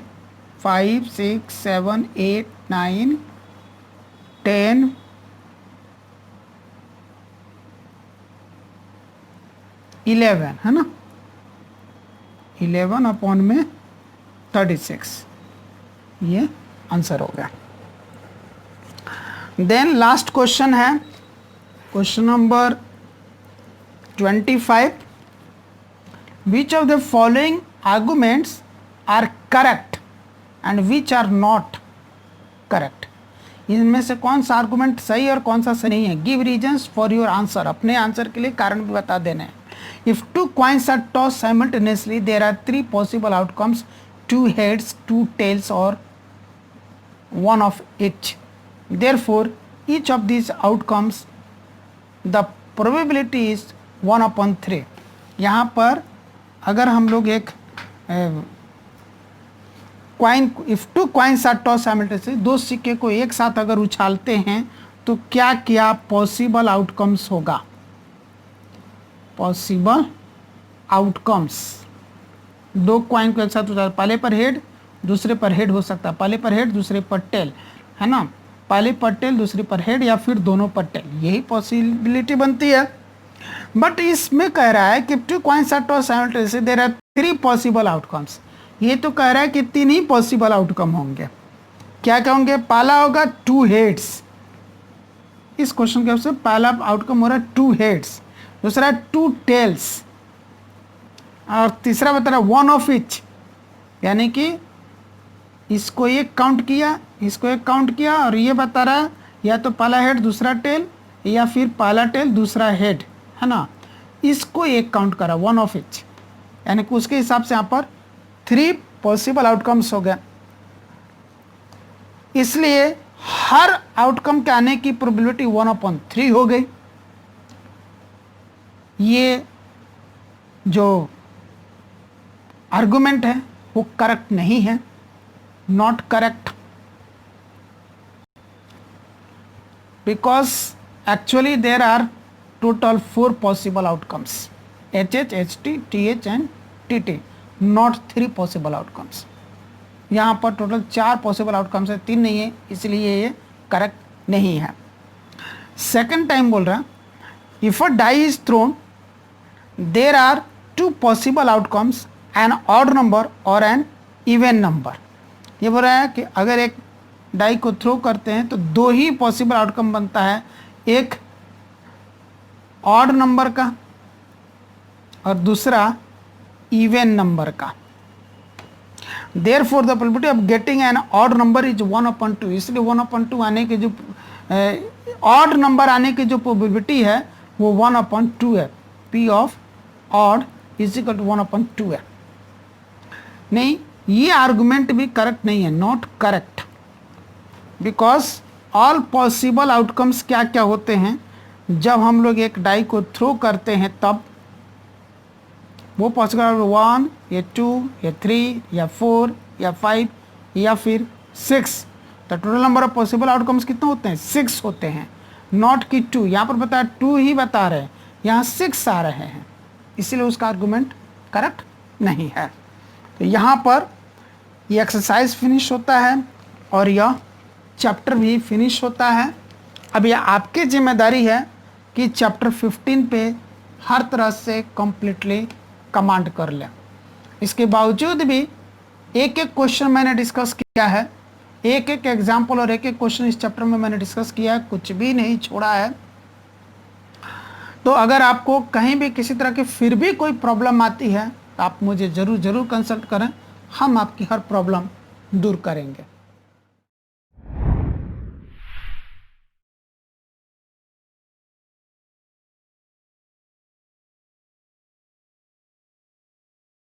5 6 7 8 9 10 11, है ना। 11 अपॉन में 36, ये आंसर हो गया। देन लास्ट क्वेश्चन है question number 25। Which of the following arguments are correct and which are not correct. इनमें से कौन सा आर्गुमेंट सही और कौन सा सही नहीं है। Give reasons for your answer, अपने आंसर के लिए कारण भी बता देना है। If 2 coins are tossed simultaneously, there are 3 possible outcomes: 2 heads, 2 tails, or 1 of each. Therefore, each of these outcomes, the probability is 1/3. यहाँ पर अगर हम लोग एक coin, if 2 coins are tossed simultaneously, 2 सिक्के को एक साथ अगर उछालते हैं तो क्या क्या पॉसिबल आउटकम्स होगा। पॉसिबल आउटकम्स, 2 कॉइन को एक साथ उतार, पहले पर हेड दूसरे पर हेड हो सकता है, पहले पर हेड दूसरे पर टेल, है ना। पहले पर टेल दूसरे पर हेड या फिर दोनों पर टेल, यही पॉसिबिलिटी बनती है। बट इसमें कह रहा है कि 2 coins are tossed simultaneously, there are 3 possible outcomes। ये तो कह रहा है कि 3 ही पॉसिबल आउटकम होंगे। क्या क्या होंगे। पहला होगा 2 हेड्स, इस क्वेश्चन के से पहला आउटकम हो रहा है 2 हेड्स, दूसरा 2 टेल्स, और तीसरा बता रहा 1 ऑफ इच, यानी कि इसको एक काउंट किया, इसको एक काउंट किया, और ये बता रहा या तो पहला हेड दूसरा टेल या फिर पहला टेल दूसरा हेड, है ना। इसको एक काउंट करा 1 ऑफ इच, यानी कि उसके हिसाब से यहाँ पर 3 पॉसिबल आउटकम्स हो गया। इसलिए हर आउटकम के आने की प्रोबेबिलिटी 1/3 हो गई। ये जो आर्गुमेंट है वो करेक्ट नहीं है, not correct, because actually there are total 4 possible outcomes, HH, HT, TH and TT, not 3 possible outcomes. यहाँ पर टोटल 4 पॉसिबल आउटकम्स है, 3 नहीं है, इसलिए ये करेक्ट नहीं है। सेकेंड टाइम बोल रहा है if a die is thrown there are 2 possible outcomes, an odd number और एन इवन नंबर। ये बोल रहा है कि अगर एक डाई को थ्रो करते हैं तो दो ही पॉसिबल आउटकम बनता है, एक ऑड नंबर का और दूसरा इवन नंबर का। Therefore, the probability of getting an odd number is 1/2। इसलिए 1/2 आने के जो ऑड नंबर आने की जो प्रोबेबिलिटी है वो 1/2 है। P of odd is equal to 1/2 है। नहीं, ये आर्गुमेंट भी करेक्ट नहीं है, not correct, because all possible outcomes क्या क्या होते हैं जब हम लोग एक डाई को थ्रो करते हैं, तब वो पॉसिबल 1 या 2 या 3 या 4 या 5 या फिर 6। तो total number of possible outcomes कितने होते हैं? 6 होते हैं, नॉट कि 2। यहाँ पर बताया 2 ही बता रहे हैं, यहाँ 6 आ रहे हैं, इसीलिए उसका आर्गुमेंट करेक्ट नहीं है। तो यहाँ पर ये एक्सरसाइज फिनिश होता है और यह चैप्टर भी फिनिश होता है। अब यह आपकी जिम्मेदारी है कि चैप्टर 15 पे हर तरह से कम्प्लीटली कमांड कर लें। इसके बावजूद भी एक एक क्वेश्चन मैंने डिस्कस किया है, एक एक एग्जाम्पल और एक एक क्वेश्चन इस चैप्टर में मैंने डिस्कस किया है, कुछ भी नहीं छोड़ा है। तो अगर आपको कहीं भी किसी तरह की फिर भी कोई प्रॉब्लम आती है तो आप मुझे ज़रूर कंसल्ट करें, हम आपकी हर प्रॉब्लम दूर करेंगे।